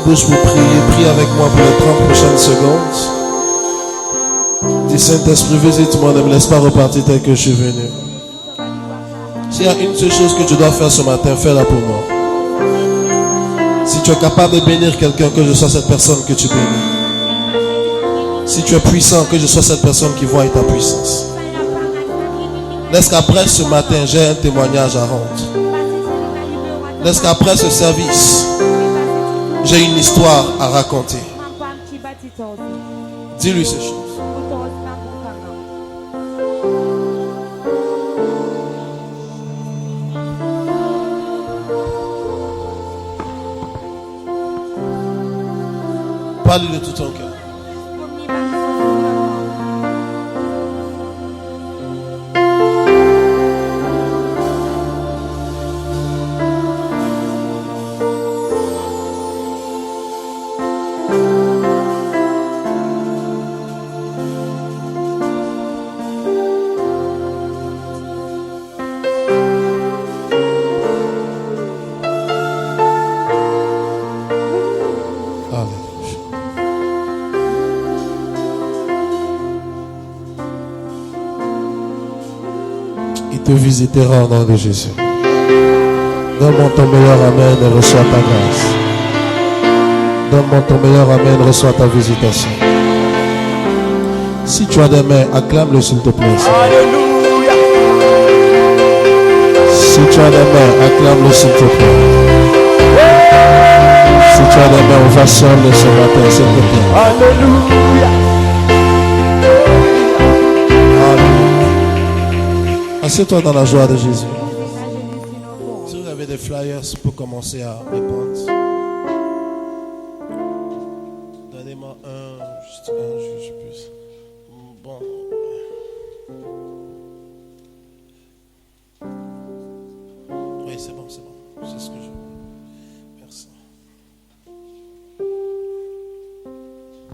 bouche pour prier. Prie avec moi pour les 30 prochaines secondes. Dis Saint-Esprit, visite-moi, ne me laisse pas repartir tel que je suis venu. S'il y a une seule chose que tu dois faire ce matin, fais-la pour moi. Si tu es capable de bénir quelqu'un, que je sois cette personne que tu bénis. Si tu es puissant, que je sois cette personne qui voit ta puissance. Laisse qu'après ce matin, j'ai un témoignage à rendre. Laisse qu'après ce service, j'ai une histoire à raconter. Dis-lui ces choses. Parle de tout ton cœur. Te visitera au nom de Jésus. Donne-moi ton meilleur amen et reçois ta grâce. Donne-moi ton meilleur amen et reçois ta visitation. Si tu as des mains, acclame-le s'il te plaît. Alléluia. Si tu as des mains, acclame-le s'il te plaît. Si tu as des mains, ovationne-le ce matin s'il te plaît. Alléluia. Assieds-toi dans la joie de Jésus. Si vous avez des flyers pour commencer à répondre, donnez-moi juste un, je sais plus. Bon. Oui, c'est bon. C'est ce que je veux. Merci.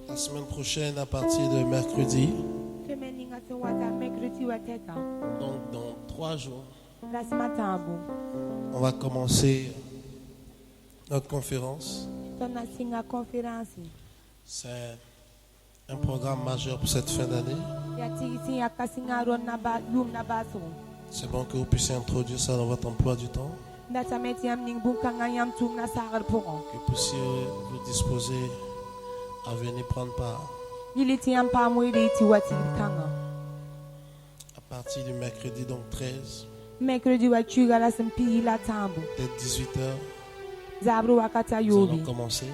La semaine prochaine, à partir de mercredi, donc dans 3 jours, on va commencer notre conférence. C'est un programme majeur pour cette fin d'année. C'est bon que vous puissiez introduire ça dans votre emploi du temps. Que vous puissiez vous disposer à venir prendre part. À partir du mercredi, donc 13, dès 18h, nous allons commencer.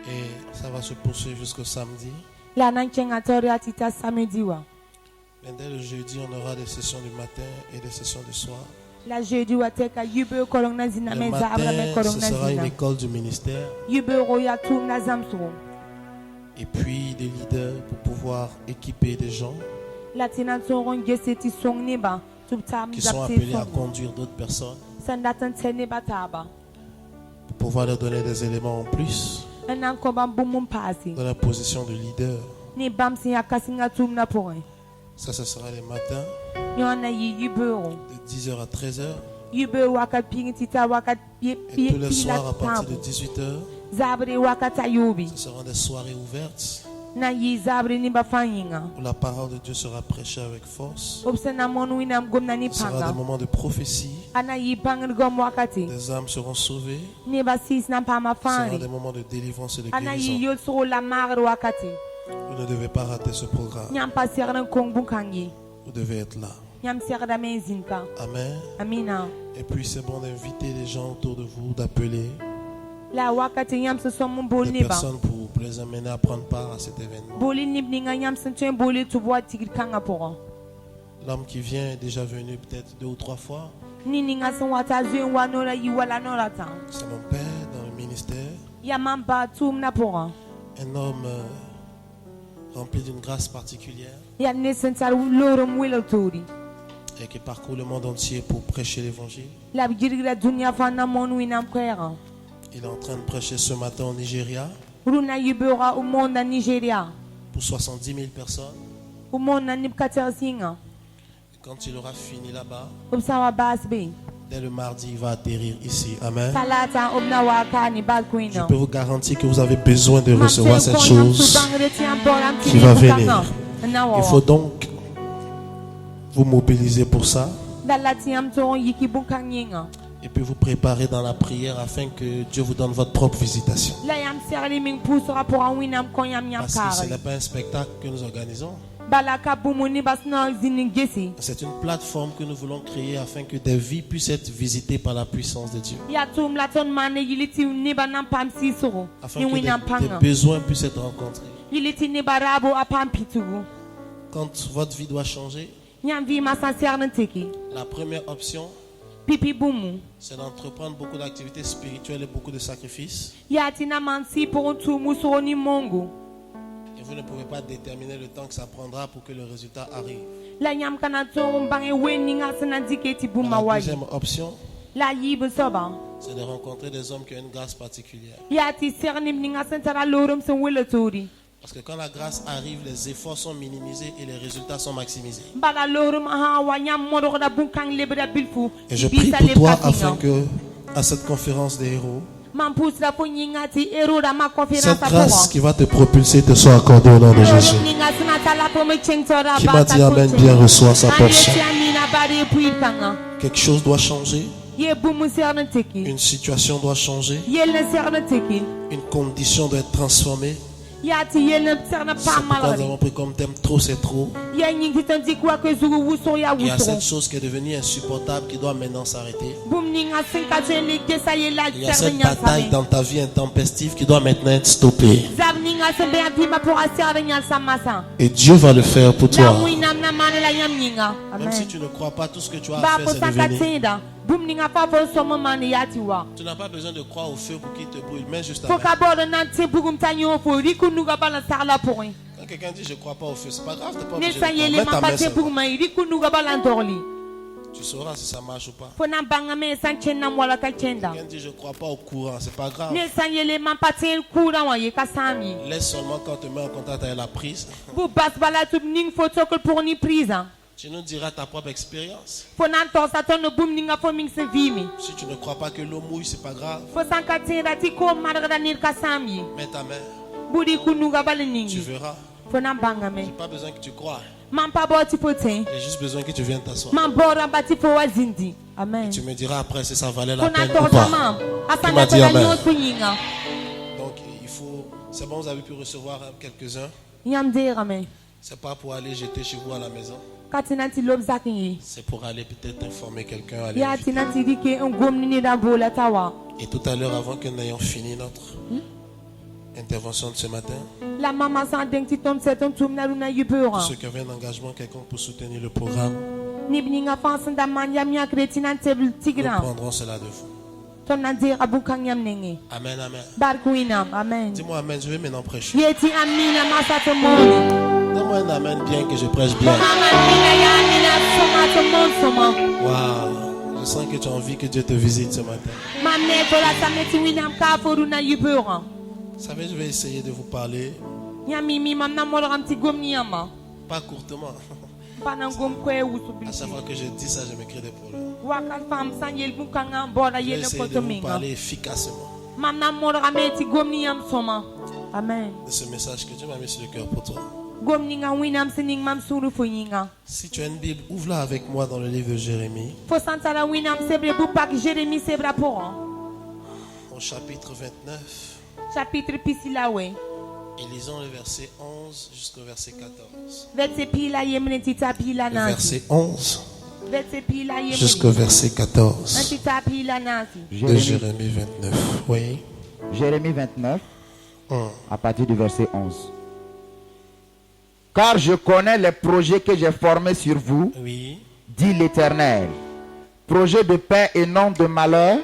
Et ça va se poursuivre jusqu'au samedi. Et dès le jeudi, on aura des sessions du matin et des sessions du soir. Le matin, ce sera une école du ministère. Et puis des leaders pour pouvoir équiper des gens qui sont appelés à conduire d'autres personnes, pour pouvoir leur donner des éléments en plus dans la position de leader. Ça, ce sera les matins de 10h à 13h. Et tous les soirs à partir de 18h, ce seront des soirées ouvertes où la parole de Dieu sera prêchée avec force. Ce sera des moments de prophétie. Des âmes seront sauvées. Ce sera des moments de délivrance et de guérison. Vous ne devez pas rater ce programme. Vous devez être là. Amen. Et puis c'est bon d'inviter les gens autour de vous, d'appeler des personnes pour les amener à prendre part à cet événement. L'homme qui vient est déjà venu peut-être 2 ou 3 fois. C'est mon père dans le ministère. Un homme rempli d'une grâce particulière et qui parcourt le monde entier pour prêcher l'évangile. Il est en train de prêcher ce matin au Nigeria pour 70 000 personnes. Quand il aura fini là-bas, Dès le mardi, il va atterrir ici. Amen. Talata obnawaka ni Je balkwino. peux vous garantir que vous avez besoin de recevoir cette chose qui va venir. Il faut donc vous mobiliser pour ça et puis vous préparer dans la prière afin que Dieu vous donne votre propre visitation. Parce que ce n'est pas un spectacle que nous organisons. C'est une plateforme que nous voulons créer afin que des vies puissent être visitées par la puissance de Dieu. Afin que des besoins puissent être rencontrés. Quand votre vie doit changer, la première option, c'est d'entreprendre beaucoup d'activités spirituelles et beaucoup de sacrifices. Et vous ne pouvez pas déterminer le temps que ça prendra pour que le résultat arrive. La deuxième option, c'est de rencontrer des hommes qui ont une grâce particulière. Parce que quand la grâce arrive, les efforts sont minimisés et les résultats sont maximisés. Et je prie pour toi afin que, à cette conférence des héros, cette grâce qui va te propulser te soit accordée au nom de Jésus. Qui m'a dit Amen, bien reçoit sa portion. Quelque chose doit changer. Une situation doit changer. Une condition doit être transformée. C'est pourquoi nous avons pris comme thème trop c'est trop. Il y a cette chose qui est devenue insupportable qui doit maintenant s'arrêter. Il y a cette bataille dans ta vie intempestive qui doit maintenant être stoppée. Et Dieu va le faire pour toi. Même si tu ne crois pas, tout ce que tu as à faire c'est de venir. Tu n'as pas besoin de croire au feu pour qu'il te brûle, mais juste avec. Quand quelqu'un dit je ne crois pas au feu, c'est pas grave, tu n'es pas obligé de croire. Mets ta main sur moi. Tu sauras si ça marche ou pas. Quelqu'un dit je ne crois pas au courant, c'est pas grave. Laisse seulement quand tu te mets en contact avec la prise. Tu nous diras ta propre expérience. Si tu ne crois pas que l'eau mouille, c'est pas grave. Mets ta main. Tu verras. J'ai pas besoin que tu crois. J'ai juste besoin que tu viennes t'asseoir. Et tu me diras après si ça valait la peine ou pas. Tu m'as dit Amen. Donc il faut. C'est bon, vous avez pu recevoir quelques-uns. C'est pas pour aller jeter chez vous à la maison. C'est pour aller peut-être informer quelqu'un. Et tout à l'heure, avant que nous ayons fini notre intervention de ce matin, ceux qui avaient un engagement quelconque pour soutenir le programme, nous prendrons cela de vous. Amen, amen. Dis-moi Amen, je vais maintenant prêcher. Donne-moi un Amen bien que je prêche bien. Waouh, je sens que tu as envie que Dieu te visite ce matin. Vous savez, je vais essayer de vous parler. Pas courtement. À chaque fois que je dis ça, je me crée des problèmes. Je vais essayer de vous parler efficacement. Amen. De ce message que Dieu m'a mis sur le cœur pour toi. Si tu as une Bible, ouvre-la avec moi dans le livre de Jérémie. Au chapitre 29. Et lisons le verset 11 jusqu'au verset 14. Le verset 11 jusqu'au verset 14 de Jérémie 29. Oui. Jérémie 29, à partir du verset 11. Car je connais les projets que j'ai formés sur vous, Oui. dit l'Éternel. Projets de paix et non de malheur,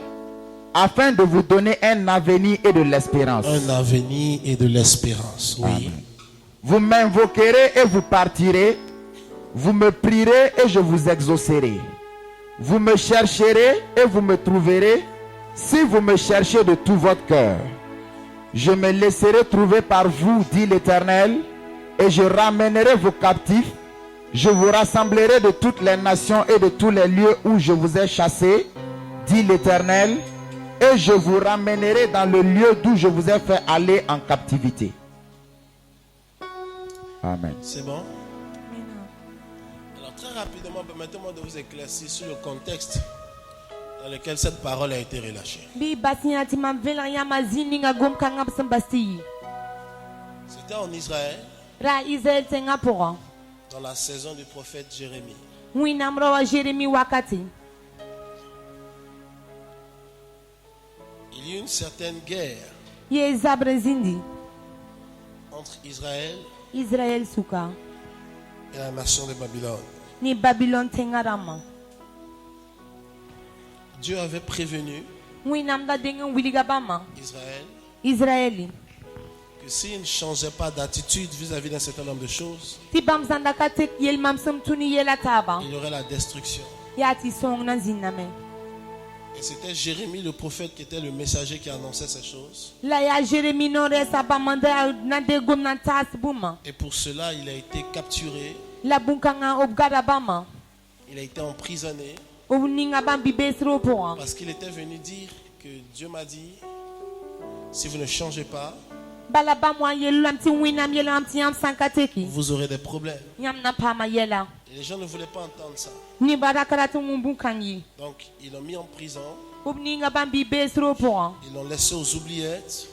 afin de vous donner un avenir et de l'espérance. Un avenir et de l'espérance. Oui. Amen. Vous m'invoquerez et vous partirez. Vous me prierez et je vous exaucerai. Vous me chercherez et vous me trouverez, si vous me cherchez de tout votre cœur. Je me laisserai trouver par vous, dit l'Éternel, et je ramènerai vos captifs. Je vous rassemblerai de toutes les nations et de tous les lieux où je vous ai chassés, dit l'Éternel, et je vous ramènerai dans le lieu d'où je vous ai fait aller en captivité. Amen. C'est bon? Alors très rapidement, permettez-moi de vous éclaircir sur le contexte dans lequel cette parole a été relâchée. C'était en Israël, dans la saison du prophète Jérémie. Il y a eu une certaine guerre entre Israël et la nation de Babylone. Dieu avait prévenu Israël que s'il ne changeait pas d'attitude vis-à-vis d'un certain nombre de choses, il y aurait la destruction. Et c'était Jérémie le prophète qui était le messager qui annonçait ces choses. Et pour cela, il a été capturé. Il a été emprisonné. Parce qu'il était venu dire que Dieu m'a dit, si vous ne changez pas, vous aurez des problèmes. Et les gens ne voulaient pas entendre ça. Donc ils l'ont mis en prison. Ils l'ont laissé aux oubliettes.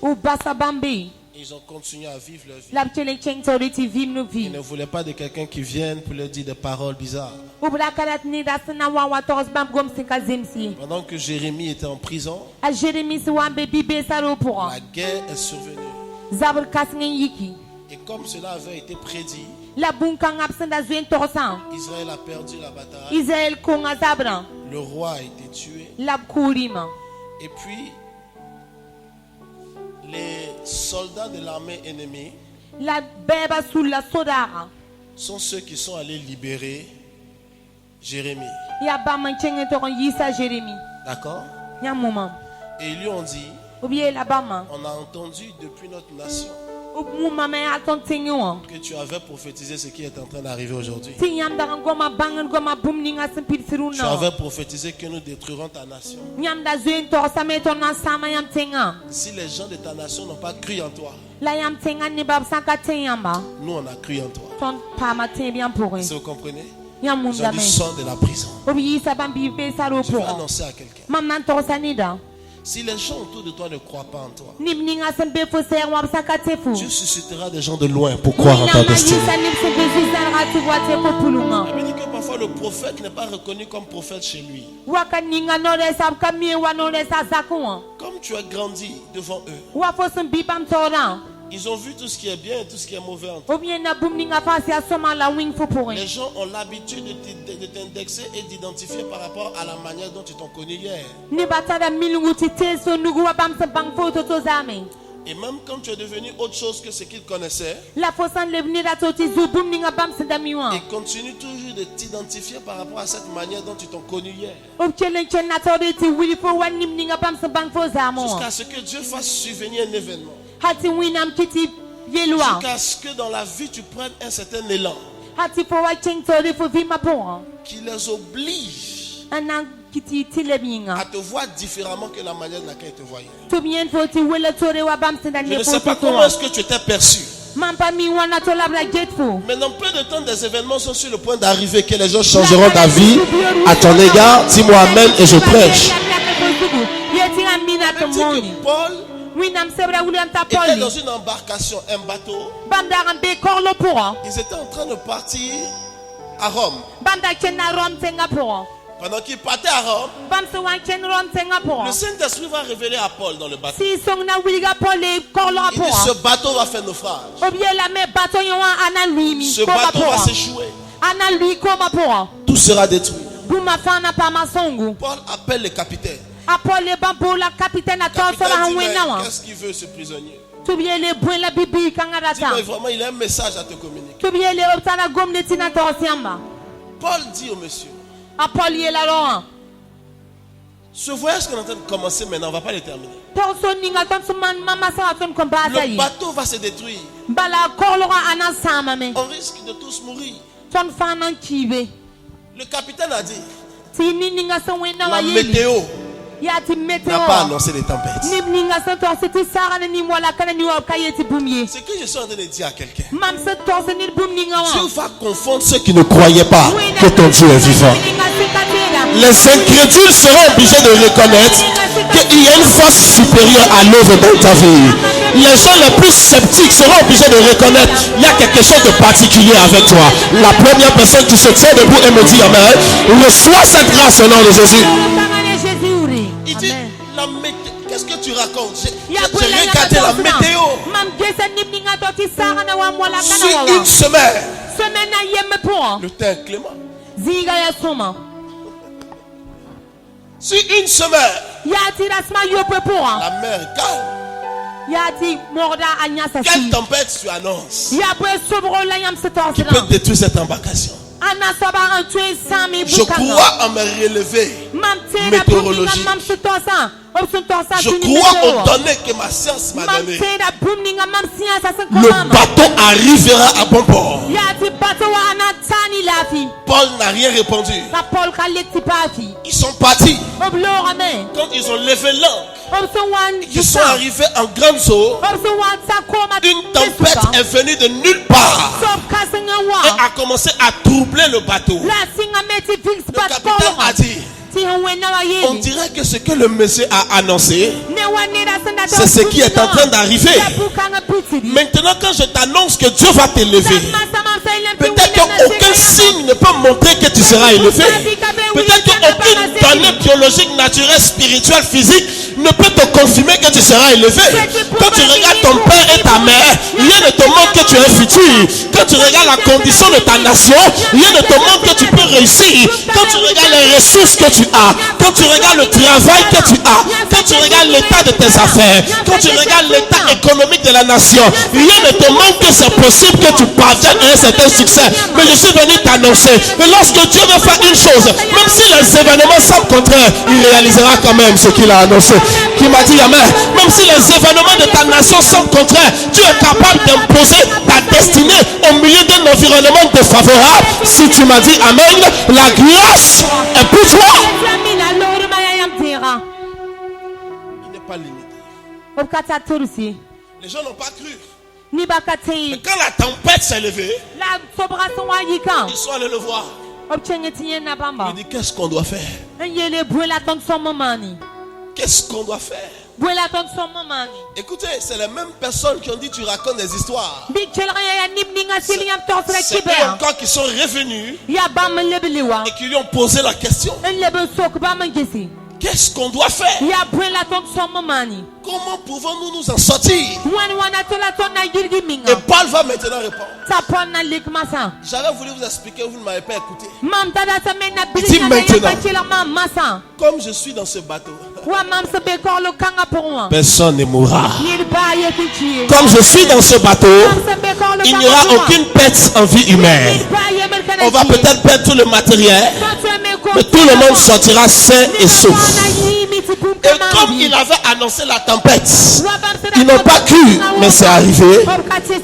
Ils ont continué à vivre leur vie. Ils ne voulaient pas de quelqu'un qui vienne pour leur dire des paroles bizarres. Pendant que Jérémie était en prison, la guerre est survenue. Et comme cela avait été prédit, Israël a perdu la bataille. Le roi a été tué. Et puis, les soldats de l'armée ennemie sont ceux qui sont allés libérer Jérémie. D'accord? Et ils lui ont dit, on a entendu depuis notre nation que tu avais prophétisé ce qui est en train d'arriver aujourd'hui. Tu avais prophétisé que nous détruirons ta nation. Si les gens de ta nation n'ont pas cru en toi, nous on a cru en toi. Si vous comprenez? Ils ont dit sors de la prison. Je vais annoncer à quelqu'un. Si les gens autour de toi ne croient pas en toi, Dieu suscitera des gens de loin pour croire en ta destinée. Ça veut dire que parfois le prophète n'est pas reconnu comme prophète chez lui. Comme tu as grandi devant eux, ils ont vu tout ce qui est bien et tout ce qui est mauvais en toi. Les gens ont l'habitude de t'indexer et d'identifier par rapport à la manière dont ils t'ont connu hier. Et même quand tu es devenu autre chose que ce qu'ils connaissaient, ils continuent toujours de t'identifier par rapport à cette manière dont ils t'ont connu hier. Jusqu'à ce que Dieu fasse survenir un événement. Jusqu'à ce que dans la vie tu prennes un certain élan qui les oblige à te voir différemment que la manière de laquelle ils te voyaient. Je ne sais pas comment est-ce que tu étais perçu. Maintenant, peu de temps, des événements sont sur le point d'arriver que les gens changeront d'avis à ton égard. Dis-moi amen et je prêche. Paul était dans une embarcation, un bateau. Ils étaient en train de partir à Rome. Pendant qu'il partait à Rome, le Saint-Esprit va révéler à Paul dans le bateau. Il dit ce bateau va faire naufrage. Ce bateau va s'échouer. Tout sera détruit. Paul appelle le capitaine. Capitaine dit, qu'est-ce qu'il veut ce prisonnier? Dis-moi vraiment, il a un message à te communiquer. Paul dit au monsieur, ce voyage qu'on est en train de commencer maintenant, on ne va pas le terminer. Le bateau va se détruire. On risque de tous mourir. Le capitaine a dit, la météo Yati n'a météo. pas annoncé les tempêtes. Nibninga santo siti sara ni wala kana ni wa kayeti bumye. Ce que je suis en train de dire à quelqu'un. Mam santo ni bumninga wa. Dieu va confondre ceux qui ne croyaient pas que ton Dieu est vivant. Les incrédules seront obligés de reconnaître qu'il y a une force supérieure à l'œuvre dans ta vie. Les gens les plus sceptiques seront obligés de reconnaître qu'il y a quelque chose de particulier avec toi. La première personne qui se tient debout et me dit Amen, reçois cette grâce au nom de Jésus. Il dit, qu'est-ce que tu racontes? J'ai regardé la météo. Sur une semaine, le temps est clément. Sur une semaine, la mer est calme. Quelle tempête tu annonces qui peut détruire cette embarcation? Je crois en mes relevés météorologiques. Je crois aux données que ma science m'a données. Le bateau arrivera à bon port. Paul n'a rien répondu. Ils sont partis. Quand ils ont levé l'ancre, ils sont arrivés en grande eau. Une tempête est venue de nulle part et a commencé à troubler le bateau. Le capitaine a dit, on dirait que ce que le monsieur a annoncé, c'est ce qui est en train d'arriver. Maintenant, quand je t'annonce que Dieu va t'élever, peut-être qu'aucun signe ne peut montrer que tu seras élevé. Peut-être qu'aucune donnée biologique, naturelle, spirituelle, physique ne peut te confirmer que tu seras élevé. Quand tu regardes ton père et ta mère, rien ne te montre que tu es futur. Quand tu regardes la condition de ta nation, rien ne te montre que tu peux réussir. Quand tu regardes les ressources que tu as, quand tu regardes le travail que tu as, quand tu regardes l'état de tes affaires, quand tu regardes l'état économique de la nation, rien ne te montre que c'est possible que tu parviennes à un certain succès. Mais je suis venu t'annoncer que lorsque Dieu veut faire une chose, même si les événements sont contraires, il réalisera quand même ce qu'il a annoncé. Qui m'a dit Amen. Même si les événements de ta nation sont contraires, Dieu est capable d'imposer ta destinée au milieu d'un environnement défavorable. Si tu m'as dit Amen, la grâce est pour toi. Il n'est pas limité. Les gens n'ont pas cru. Mais quand la tempête s'est levée, ils sont allés le voir. Il dit qu'est-ce qu'on doit faire? Qu'est-ce qu'on doit faire? Écoutez, c'est les mêmes personnes qui ont dit tu racontes des histoires. C'est eux encore qui sont revenus et qui lui ont posé la question. Qu'est-ce qu'on doit faire? Comment pouvons-nous nous en sortir? Et Paul va maintenant répondre. J'avais voulu vous expliquer, vous ne m'avez pas écouté. Il dit maintenant, comme je suis dans ce bateau, personne ne mourra. Comme je suis dans ce bateau, il n'y aura aucune perte en vie humaine. On va peut-être perdre tout le matériel, mais tout le monde sortira sain et sauf. Et comme il avait annoncé la tempête, ils n'ont pas cru, mais c'est arrivé.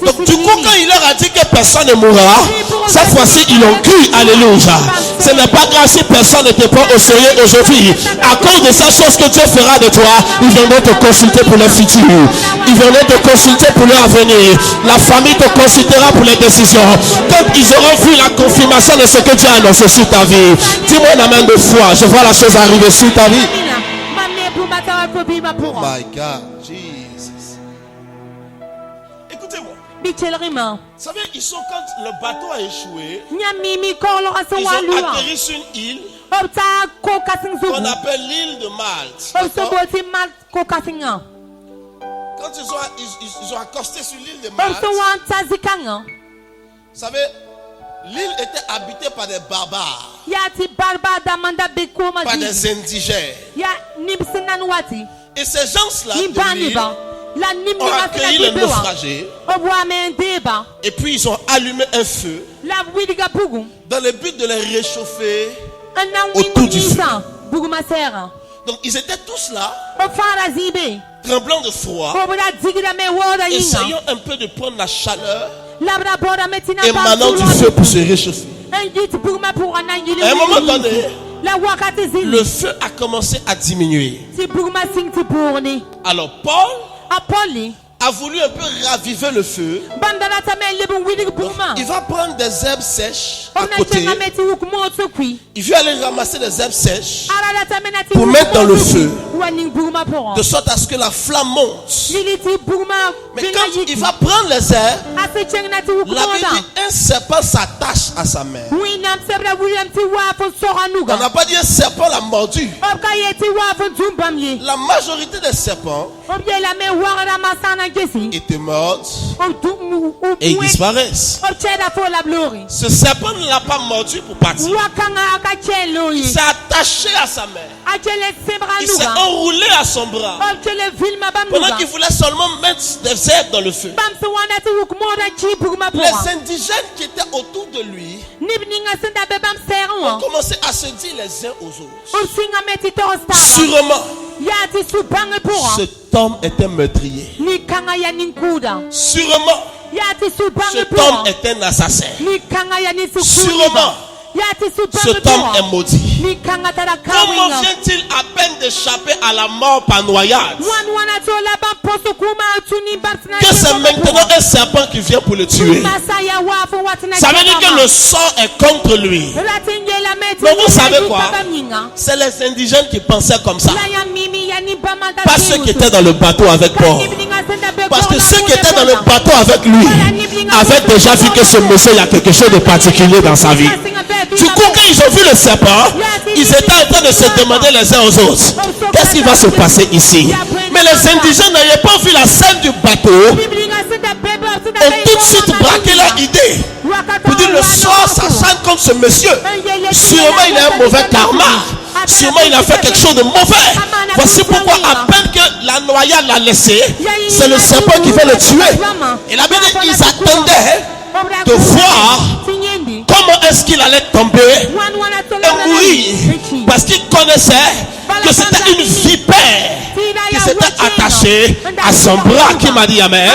Donc du coup, quand il leur a dit que personne ne mourra, cette fois-ci ils ont cru. Alléluia. Ce n'est pas grave si personne ne te prend au sérieux aujourd'hui. À cause de cette chose que Dieu fera de toi, ils viendront te consulter pour le futur. Ils viendront te consulter pour leur avenir. La famille te consultera pour les décisions. Quand ils auront vu la confirmation de ce que Dieu a annoncé sur ta vie, dis-moi un amen de foi. Je vois la chose arriver sur ta vie. Oh my God, Jesus. Écoutez-moi. Vous savez, ils sont quand le bateau a échoué, ils ont atterri sur une île qu'on appelle l'île de Malte. Quand ils ont accosté sur l'île de Malte, vous savez, l'île était habitée par des barbares, par des indigènes. Et ces gens-là de l'île ont accueilli les naufragés. Et puis ils ont allumé un feu dans le but de les réchauffer autour du feu. Donc ils étaient tous là, tremblants de froid, essayant un peu de prendre la chaleur émanant du feu pour se réchauffer. À un moment donné, La wakati zili. le feu a commencé à diminuer. Ti burma sing ti burni. Alors Paul Apoli. a voulu un peu raviver le feu. Bandana tame lebu wili burma. Il va prendre des herbes sèches à Ona côté. chenga meti ukmo tsukwi. Il veut aller ramasser des herbes sèches Ara tame na ti pour mettre dans le feu, Waning burma pour. de sorte à ce que la flamme monte. Lili ti burma. Mais quand il va prendre les herbes, Ase cheng na ti la ukmo Bible da. dit un serpent s'attache à sa main. Oui nam sebra William ti wa fo sora On nuga. n'a pas dit un serpent l'a mordu. Oka yeti wa fo zumbamye. La majorité des serpents Obye la me wara masana kesi. étaient morts O tu mu et ils disparaissent. O cheda fo la glory. Ce serpent ne l'a pas mordu pour partir. Wakanga aka chelo Il yi. s'est attaché à sa main. Achele sebra Il s'est nuga. enroulé à son bras. O chele filma bam Pendant nuga. qu'il voulait seulement mettre des herbes dans le feu. Bam se wana ti ukmo da chi burma pour. Les indigènes qui étaient autour de lui Nibninga senda be bam ont seron. commencé à se dire les uns aux autres. O singa meti tosta. Sûrement, Ya ti su bange pour. cet homme était meurtrier. Ni kanga ya ninkuda. Sûrement, Ya ti su bange cet pour. homme est un assassin. Ni kanga ya ni su Sûrement, Ya ti su bange cet homme est pour. maudit. Ni kanga tara Comment kawinga. vient-il à peine d'échapper à la mort par noyade? Wana tola bam poso kuma tuni batsna. Que c'est maintenant un serpent qui vient pour le tuer. Masaya wa fo watina. Ça veut dire que le sort est contre lui. Ratingela meti. Mais vous savez quoi? Babamninga. C'est les indigènes qui pensaient comme ça. La ya mimi ya ni bamata. Pas ceux qui étaient dans le bateau avec Paul. Parce que ceux qui étaient dans le bateau avec lui avaient déjà vu que ce monsieur, il y a quelque chose de particulier dans sa vie. Du coup, quand ils ont vu le serpent, ils étaient en train de se demander les uns aux autres, qu'est-ce qui va se passer ici? Mais les indigènes n'avaient pas vu la scène du bateau, ont tout de suite braqué leur idée. Pour dire le sort s'acharne contre ce monsieur. Sûrement il a un mauvais karma. Sûrement il a fait quelque chose de mauvais. Voici pourquoi à peine que la noyade l'a laissé, c'est le serpent qui va le tuer. Et la Bible dit qu'ils attendaient de voir comment est-ce qu'il allait tomber et mourir. Parce qu'ils connaissaient que c'était une vipère qui s'était attachée à son bras, qui m'a dit amen.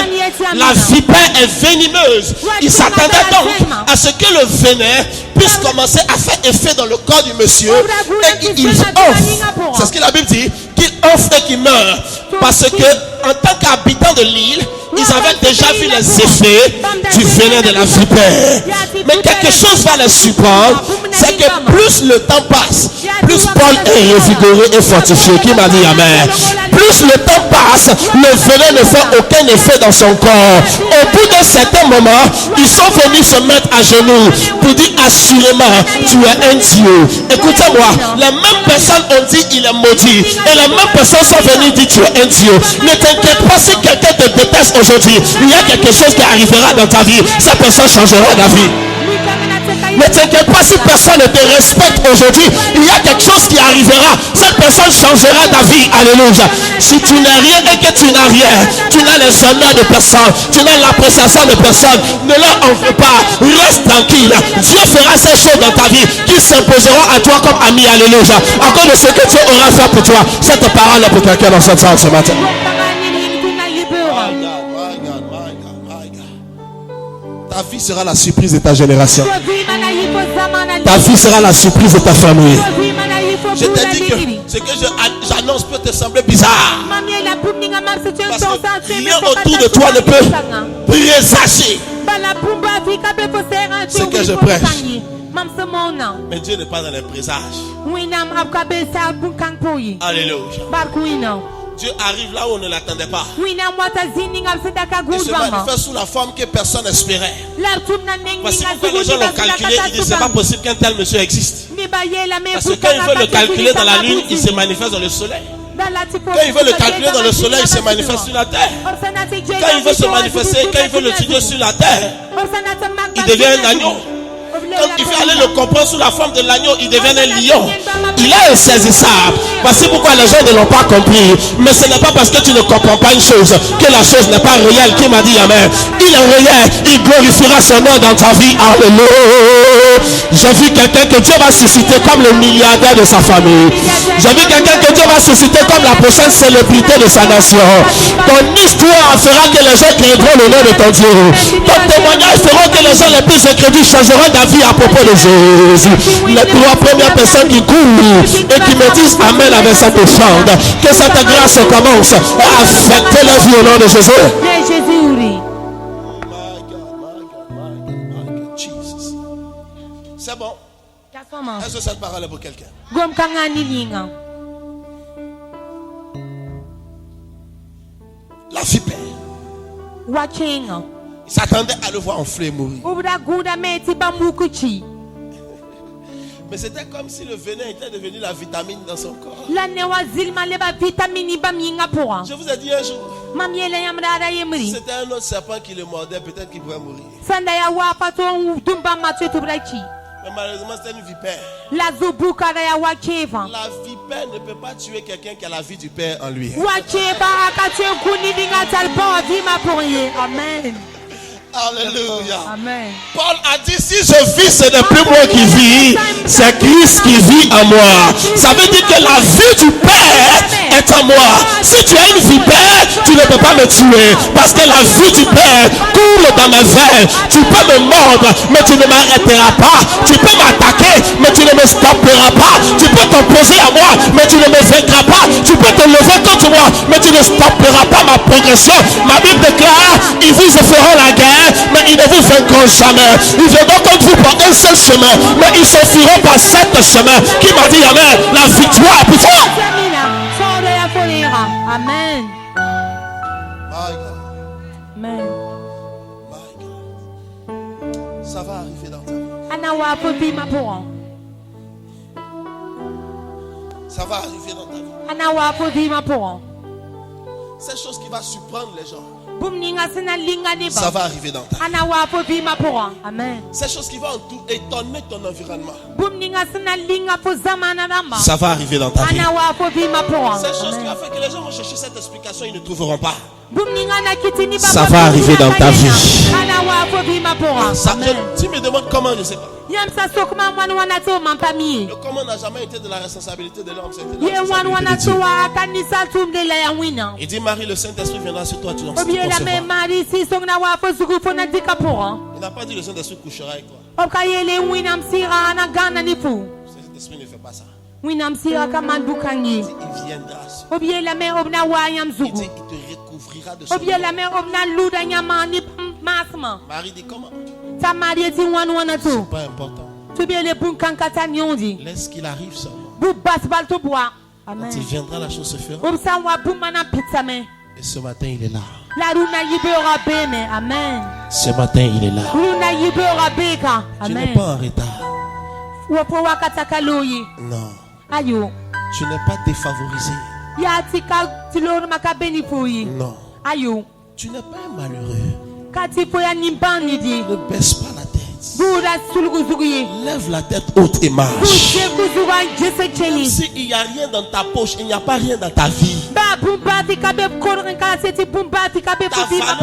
La vipère est venimeuse. Il s'attendait donc à ce que le venin puisse commencer à faire effet dans le corps du monsieur et il offre. C'est ce que la Bible dit, qu'il offre et qu'il meurt. Parce que en tant qu'habitant de l'île, ils avaient déjà vu les effets du venin de la vipère. Mais quelque chose va les surprendre, c'est que plus le temps passe, plus Paul est revigoré et fortifié. Qui m'a dit amen? Plus le temps passe, le venin ne fait aucun effet dans son corps. Au bout d'un certain moment, ils sont venus se mettre à genoux pour dire assurément, tu es un Dieu. Écoutez-moi, les mêmes personnes ont dit il est maudit. Et les mêmes personnes sont venues dire tu es un Dieu. Ne t'inquiète pas si quelqu'un te déteste aujourd'hui. Il y a quelque chose qui arrivera dans ta vie. Cette personne changera ta vie. Ne t'inquiète pas si personne ne te respecte aujourd'hui. Il y a quelque chose qui arrivera. Cette personne changera ta vie. Alléluia. Si tu n'as rien et que tu n'as rien, tu n'as les honneurs de personne, tu n'as l'appréciation de personne, ne leur en veux pas. Reste tranquille. Dieu fera ces choses dans ta vie qui s'imposeront à toi comme ami. Alléluia. Encore de ce que Dieu aura fait pour toi. Cette parole est pour quelqu'un dans cette salle ce matin. Ta vie sera la surprise de ta génération. Ta vie sera la surprise de ta famille. Je t'ai dit que ce que j'annonce peut te sembler bizarre. Parce que rien autour de toi ne peut présager ce que je prêche. Mais Dieu n'est pas dans les présages. Alléluia. Dieu arrive là où on ne l'attendait pas. Il se manifeste sous la forme que personne n'espérait. Voici pourquoi les gens l'ont calculé. Ils disent c'est pas possible qu'un tel monsieur existe. Parce que quand il veut le calculer dans la lune, il se manifeste dans le soleil. Quand il veut le calculer dans le soleil, il se manifeste sur la terre. Quand il veut se manifester, quand il veut l'étudier sur la terre, il devient un agneau. Quand il fait aller le comprendre sous la forme de l'agneau, il devient un lion. Il est insaisissable. Voici pourquoi les gens ne l'ont pas compris. Mais ce n'est pas parce que tu ne comprends pas une chose que la chose n'est pas réelle. Qui m'a dit amen? Il est réel. Il glorifiera son nom dans ta vie. Alléluia. J'ai vu quelqu'un que Dieu va susciter comme le milliardaire de sa famille. J'ai vu quelqu'un que Dieu va susciter comme la prochaine célébrité de sa nation. Ton histoire fera que les gens craindront le nom de ton Dieu. Ton témoignage fera que les gens les plus incrédules changeront d'avis à propos de Jésus. Les 3 premières personnes qui courent et qui me disent Amen avec cette offrande, que cette grâce commence à affecter la vie au nom de Jésus. Jesus. C'est bon. Est-ce que cette parole est pour quelqu'un? La vipère. Il s'attendait à le voir enfler et mourir. Mais c'était comme si le venin était devenu la vitamine dans son corps. Je vous ai dit un jour, si c'était un autre serpent qui le mordait, peut-être qu'il pourrait mourir. Mais malheureusement, c'était une vipère. La vipère ne peut pas tuer quelqu'un qui a la vie du Père en lui. Amen. Alléluia. Amen. Paul a dit, si je vis, ce n'est plus moi qui vis, c'est Christ qui vit en moi. Ça veut dire que la vie du Père est en moi. Si tu as une vipère, tu ne peux pas me tuer, parce que la vie du Père coule dans mes veines. Tu peux me mordre, mais tu ne m'arrêteras pas. Tu peux m'attaquer, mais tu ne me stopperas pas. Tu peux t'opposer à moi, mais tu ne me vaincras pas. Tu peux te lever contre moi, mais tu ne stopperas pas ma progression. Ma Bible déclare, ils vous feront la guerre, mais ils ne vous vaincront jamais. Ils viendront contre vous par un seul chemin, mais ils s'enfuiront par 7 chemins. Qui m'a dit Amen? La victoire est pour toi. Amen. My God. Amen. My God. Ça va arriver dans ta vie. Ça va arriver dans ta vie. Cette chose qui va surprendre les gens. Ça va arriver dans ta vie. Amen. Cette chose qui va étonner ton environnement. Ça va arriver dans ta vie. Cette chose qui va faire que les gens vont chercher cette explication, ils ne trouveront pas. Ça va arriver dans ta vie. Tu me demandes comment, je ne sais pas. Le comment n'a jamais été de la responsabilité de l'homme, c'était de la responsabilité de Dieu. Il dit Marie, le Saint-Esprit viendra sur toi, tu n'en sais pas. Il n'a pas dit le Saint-Esprit couchera avec toi. Le Saint-Esprit ne fait pas ça. Il dit, il viendra sur toi. Il dit, il te recouvrira de son nom. Marie dit comment? C'est pas important. Laisse qu'il arrive seulement. Quand il viendra, la chose se fera. Et ce matin, il est là. Ce matin, il est là. Tu n'es pas en retard. Non. Tu n'es pas défavorisé. Non. Tu n'es pas malheureux. Ne baisse pas la tête. Lève la tête haute et marche. S'il n'y a rien dans ta poche, il n'y a pas rien dans ta vie. Ta valeur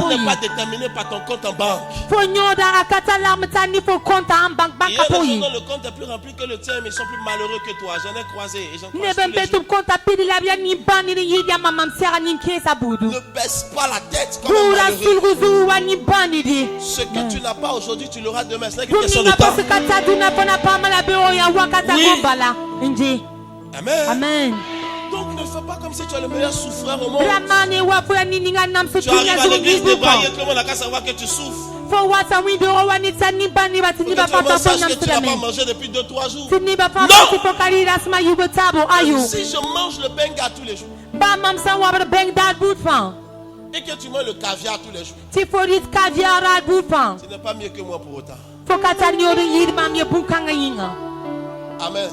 n'est pas déterminée par ton compte en banque. Il y a des gens dont le compte est plus rempli que le tien, mais ils sont plus malheureux que toi. J'en ai croisé et j'en croise tous les jours. Ne baisse pas la tête comme un malheureux. Ce que tu n'as pas aujourd'hui, tu l'auras demain. Ce n'est qu'une question de temps. Oui. Amen. Amen. Donc ne fais pas comme si tu es le meilleur souffreur au monde. Tu arrives à l'église débraillé, tout le monde n'a qu'à savoir que tu souffres. Sache que tu n'as pas mangé depuis 2-3 jours. Non. Si je mange le benga tous les jours et que tu manges le caviar tous les jours, ce n'est pas mieux que moi pour autant. Amen.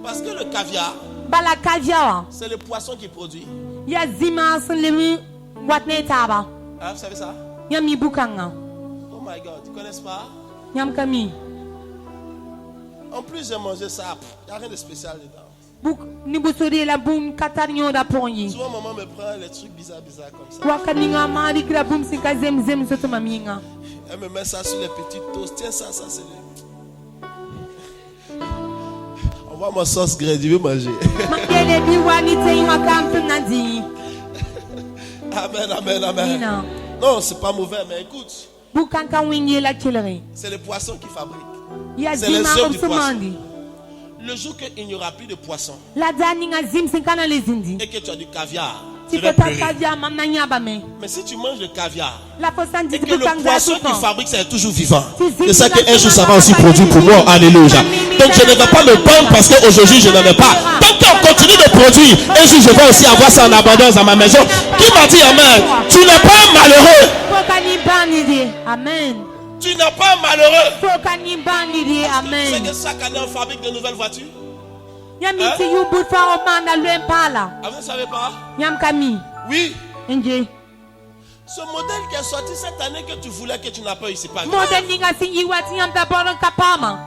Parce que le caviar, c'est le poisson qui produit. Ah, vous savez ça? Oh my God, tu ne connais pas? En plus, j'ai mangé ça. Il n'y a rien de spécial dedans. Souvent, maman me prend les trucs bizarres comme ça. Elle me met ça sur les petites toasts. Tiens, ça c'est les... On Envoie-moi sauce graine, je veux manger. Mangele diwani te ima kamtu nadi. Amen, amen, amen. Nina. Non, c'est pas mauvais, mais écoute. Bukan ka wingi la chillery. C'est les poissons qui fabriquent. Ya C'est les zima œufs du poisson. omsumandi. Le jour qu'il n'y aura plus de poissons La dani nga zim sinkana le zindi. et que tu as du caviar, tu Tiko vas ta pleurer. kadia mamna nyaba me. Mais si tu manges le caviar La fosandi et que le bukanga poisson tout qui fabrique, c'est toujours vivant, Si, je sais si, qu'un jour ça va si, aussi si, produire pour si, moi. si, Alléluia. si, Donc je ne vais pas me plaindre parce qu'aujourd'hui je n'en ai pas. Tant qu'on continue de produire, un jour je vais aussi avoir ça en abondance dans ma maison. Qui m'a dit amen? Tu n'es pas malheureux. Fokani banidi. Amen. Tu n'es pas malheureux. Fokani banidi. Tu sais Amen. que chaque année on fabrique de nouvelles voitures. Yamiti yubut fa omanda lwempala. Ah, vous ne savez pas? Yam kami. Oui. Nje. Ce modèle qui est sorti cette année que tu voulais que tu n'as pas eu, c'est pas grave. Model ninga singi wati yam taboron kapama.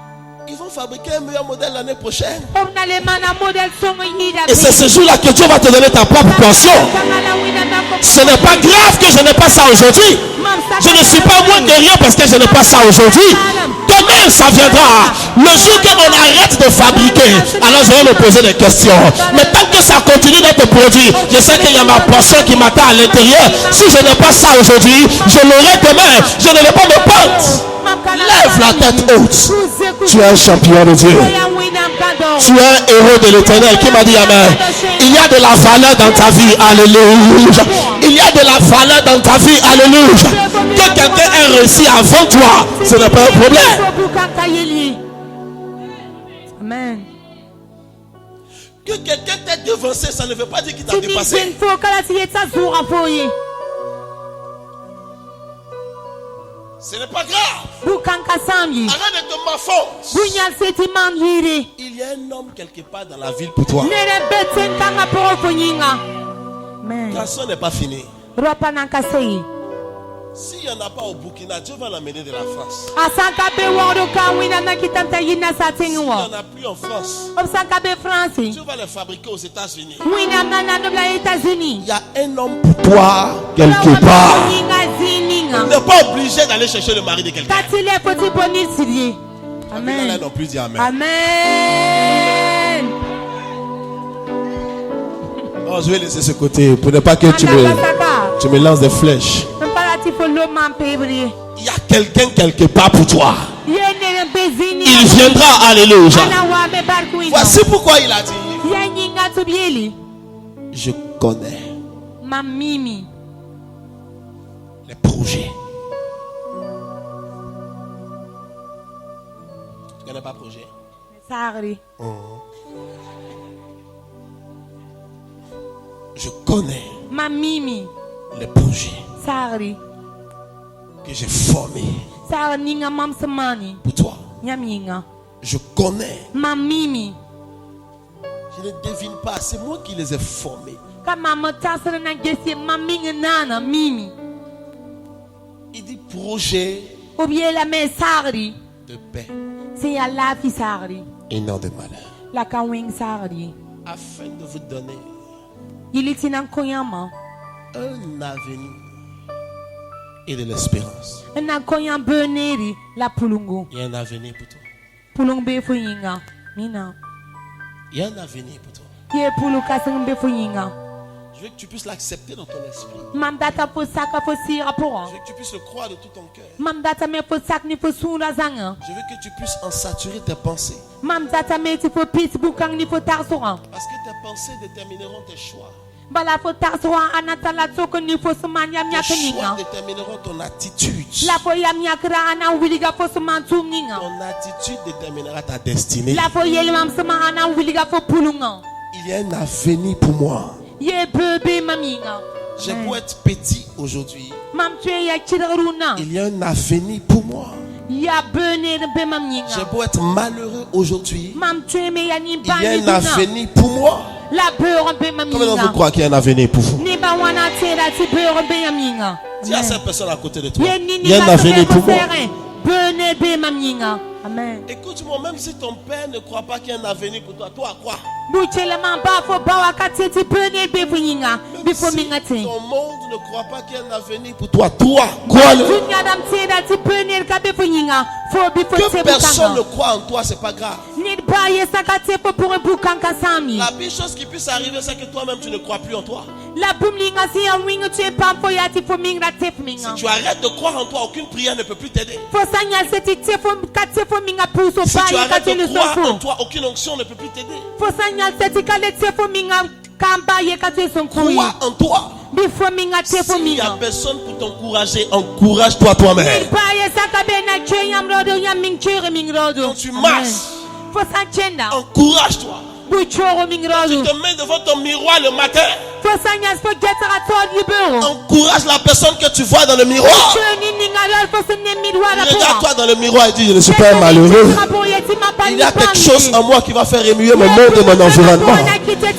Ils vont fabriquer un meilleur modèle l'année prochaine. Omna le mana model songo yida. Et c'est ce jour-là que Dieu va te donner ta propre portion. Ce n'est pas grave que je n'ai pas ça aujourd'hui. Je ne suis pas moins de rien parce que je n'ai pas ça aujourd'hui. Demain, ça viendra. Le jour qu'on arrête de fabriquer, alors je vais me poser des questions. Mais tant que ça continue d'être produit, je sais qu'il y a ma portion qui m'attend à l'intérieur. Si je n'ai pas ça aujourd'hui, je l'aurai demain. Je ne vais pas me pendre. Lève la tête haute. Tu es un champion de Dieu. Tu es un héros de l'Éternel. Qui m'a dit amen? Il y a de la valeur dans ta vie. Alléluia. Il y a de la valeur dans ta vie. Alléluia. Que quelqu'un ait réussi avant toi, ce n'est pas un problème. Amen. Que quelqu'un t'ait devancé, ça ne veut pas dire qu'il t'a dépassé. Ce n'est pas grave. Arrête de te m'affronter. Il y a un homme quelque part dans la ville pour toi. Garçon n'est pas fini. S'il n'y en a pas au Burkina, Dieu va l'amener de la France. S'il n'y en a plus en France, Dieu va les fabriquer aux États-Unis. Il y a un homme pour toi quelque part. Tu n'es pas obligé d'aller chercher le mari de quelqu'un. Amen. Non plus dit amen. Amen. Oh, je vais laisser ce côté pour ne pas que tu me lances des flèches. Il y a quelqu'un quelque part pour toi. Il viendra, alléluia. Voici pourquoi il a dit: je connais les projets. Tu connais pas projet? Je connais les projets que j'ai formés pour toi. Je connais. Je ne devine pas, c'est moi qui les ai formés. Il dit projet de paix et non de malheur, afin de vous donner un avenir et de l'espérance. Il y a un avenir pour toi. Il y a un avenir pour toi. Je veux que tu puisses l'accepter dans ton esprit. Je veux que tu puisses le croire de tout ton cœur. Je veux que tu puisses en saturer tes pensées. Parce que tes pensées détermineront tes choix. Tes choix détermineront ton attitude. Ton attitude déterminera ta destinée. Il y a un avenir pour moi. J'ai beau être petit aujourd'hui, il y a un avenir pour moi. J'ai beau être malheureux aujourd'hui, il y a un avenir pour moi. Combien d'entre vous croient qu'il y a un avenir pour vous? Dis à cette personne à côté de toi: il y a un avenir pour moi. Écoute-moi, même si ton père ne croit pas qu'il y a un avenir pour toi, toi crois. minga before minga te Ton monde ne croit pas qu'il y a un avenir pour toi. Toi, crois-le. dunya dam te da ti penel ka before minga for before Que te personne ne bukanga croit en toi, c'est pas grave. ni ba yesa ka te pour bukanga sami La pire chose qui puisse arriver, c'est que toi-même tu ne crois plus en toi. la bumlinga si ya winga te pam for ya ti for minga te for minga Si tu arrêtes de croire en toi, aucune prière ne peut plus t'aider. for sanya se ti te for ka te for minga puso Si ba tu ya ka arrêtes te de le croire en so toi, aucune onction ne peut plus t'aider. for sanya se ti ka le te for minga kamba ye ka te son Crois en toi. before minga te for S'il n'y a minga personne pour t'encourager, encourage-toi toi-même. ba yesa ka be na che yam rodo yam ming chere ming rodo Quand tu marches, for sanchenda encourage-toi. buchoro ming Tu rodo te mets devant ton miroir le matin. for sanya for getara tod libero Encourage la personne que tu vois dans le miroir. Regarde-toi dans le miroir et dis, je ne suis pas un malheureux. Il y a quelque chose en moi qui va faire émuer mon monde et mon environnement.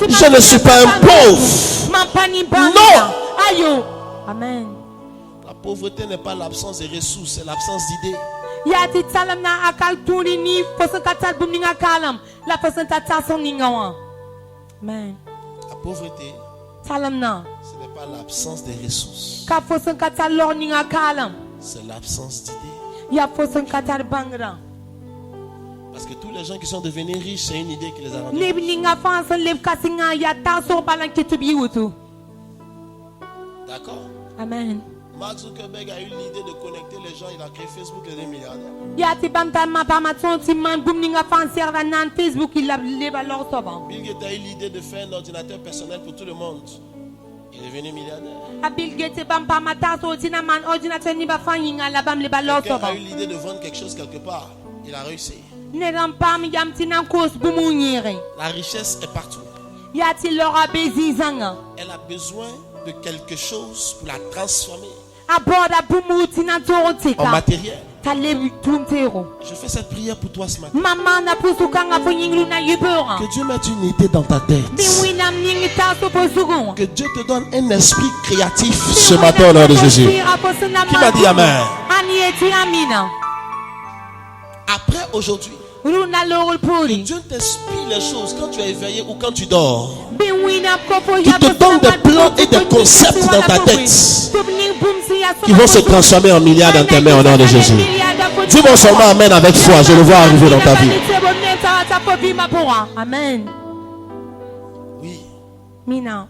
Je ne suis pas un pauvre. Non. Amen. La pauvreté n'est pas l'absence de ressources, c'est l'absence d'idées. Yati talam na akal tuni ni fosun katal bum ninga kalam la fosun tata son ninga wan. Amen. La pauvreté, Talam na ce n'est pas l'absence des ressources, ka fosun katal lor ninga kalam c'est l'absence d'idées. ya fosun katal bangra. Parce que tous les gens qui sont devenus riches, c'est une idée qui les a rendus. Leb ninga fansan leb kasinga ya taso balan kitubi wutu. D'accord? Amen. Mark Zuckerberg a eu l'idée de connecter les gens, il a créé Facebook, il est milliardaire. Yati bam tam ma pamaton ti man bum ninga fanser da nan Facebook il a leba lor soban. Bill Gates a eu l'idée de faire un ordinateur personnel pour tout le monde. Il est devenu milliardaire. A Bill Gates bam pamata so tina man ordinateur ni ba fanyinga la bam leba lor Quelqu'un a soban. eu l'idée de vendre quelque chose quelque part. Il a réussi. Ne ram pam yam tina kos bumunyere. La richesse est partout. Yati lora bezizanga. Elle a besoin de quelque chose pour la transformer Aboda bumuti na en torotika. matériel. Talebi tumtero. Je fais cette prière pour toi ce matin. Mama na pusukanga fonyinglu na yubera. Que Dieu mette une idée dans ta tête. Biwinam ningi taso posugon. Que Dieu te donne un esprit créatif ce matin au nom de Jésus. Qui m'a dit Amen? Anieti amina. Après aujourd'hui, Runa lorul puri. Dieu t'inspire les choses quand tu es éveillé ou quand tu dors. Biwinam kopo Qui te donne des plans et des concepts dans ta tête qui vont se transformer en milliards dans tes mains au nom de Jésus. Dis-moi seulement Amen avec foi, je le vois arriver dans ta vie. Amen. Oui, Mina.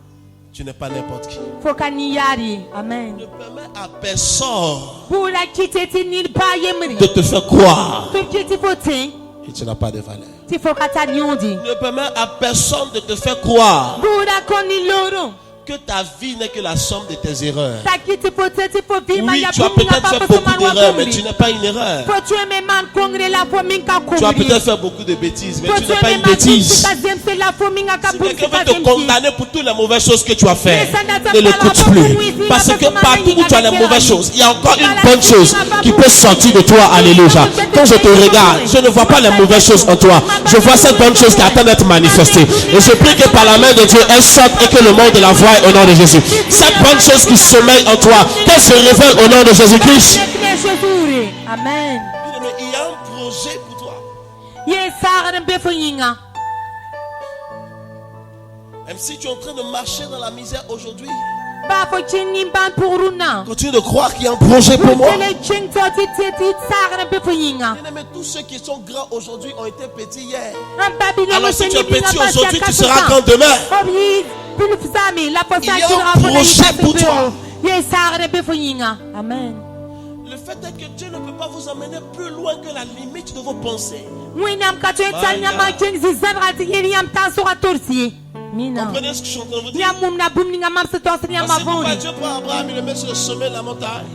tu n'es pas n'importe qui. Fokaniyari. Amen. Ne permets à personne Bula kiteti nil bayemri. de te faire croire Tukiti fotin. que tu n'as pas de valeur. Ti fokata nyundi. Ne permets à personne de te faire croire Bula koni loro. que ta vie n'est que la somme de tes erreurs. Takiti poteti po vima Oui, ya tu as peut-être fait beaucoup d'erreurs, mais tu n'es pas une erreur. Faut tu me man kongre la fominka Tu as kongre. peut-être fait beaucoup de bêtises, mais tu n'es pas une bêtise. Si quelqu'un veut te condamner pour toutes les mauvaises choses que tu as fait, ne l'écoute plus. Parce que partout où tu as les mauvaises choses, il y a encore une bonne chose qui peut sortir de toi. Alléluia. Quand je te regarde, je ne vois pas les mauvaises choses en toi. Je vois cette bonne chose qui attend d'être manifestée. Et je prie que par la main de Dieu, elle sorte et que le monde la voie au nom de Jésus. Cette bonne chose qui sommeille en toi, qu'elle se révèle au nom de Jésus-Christ. Amen. Il y a un projet pour toi. Même si tu es en train de marcher dans la misère aujourd'hui, continue de croire qu'il y a un projet pour moi. Bien-aimé, tous ceux qui sont grands aujourd'hui ont été petits hier. Alors si tu es petit aujourd'hui, tu seras grand demain. Il y a un projet pour toi. Amen. Le fait est que Dieu ne peut pas vous emmener plus loin que la limite de vos pensées. Comprenez ce que je suis en train de vous dire? C'est pourquoi Dieu prend Abraham, il le met sur le sommet de la montagne.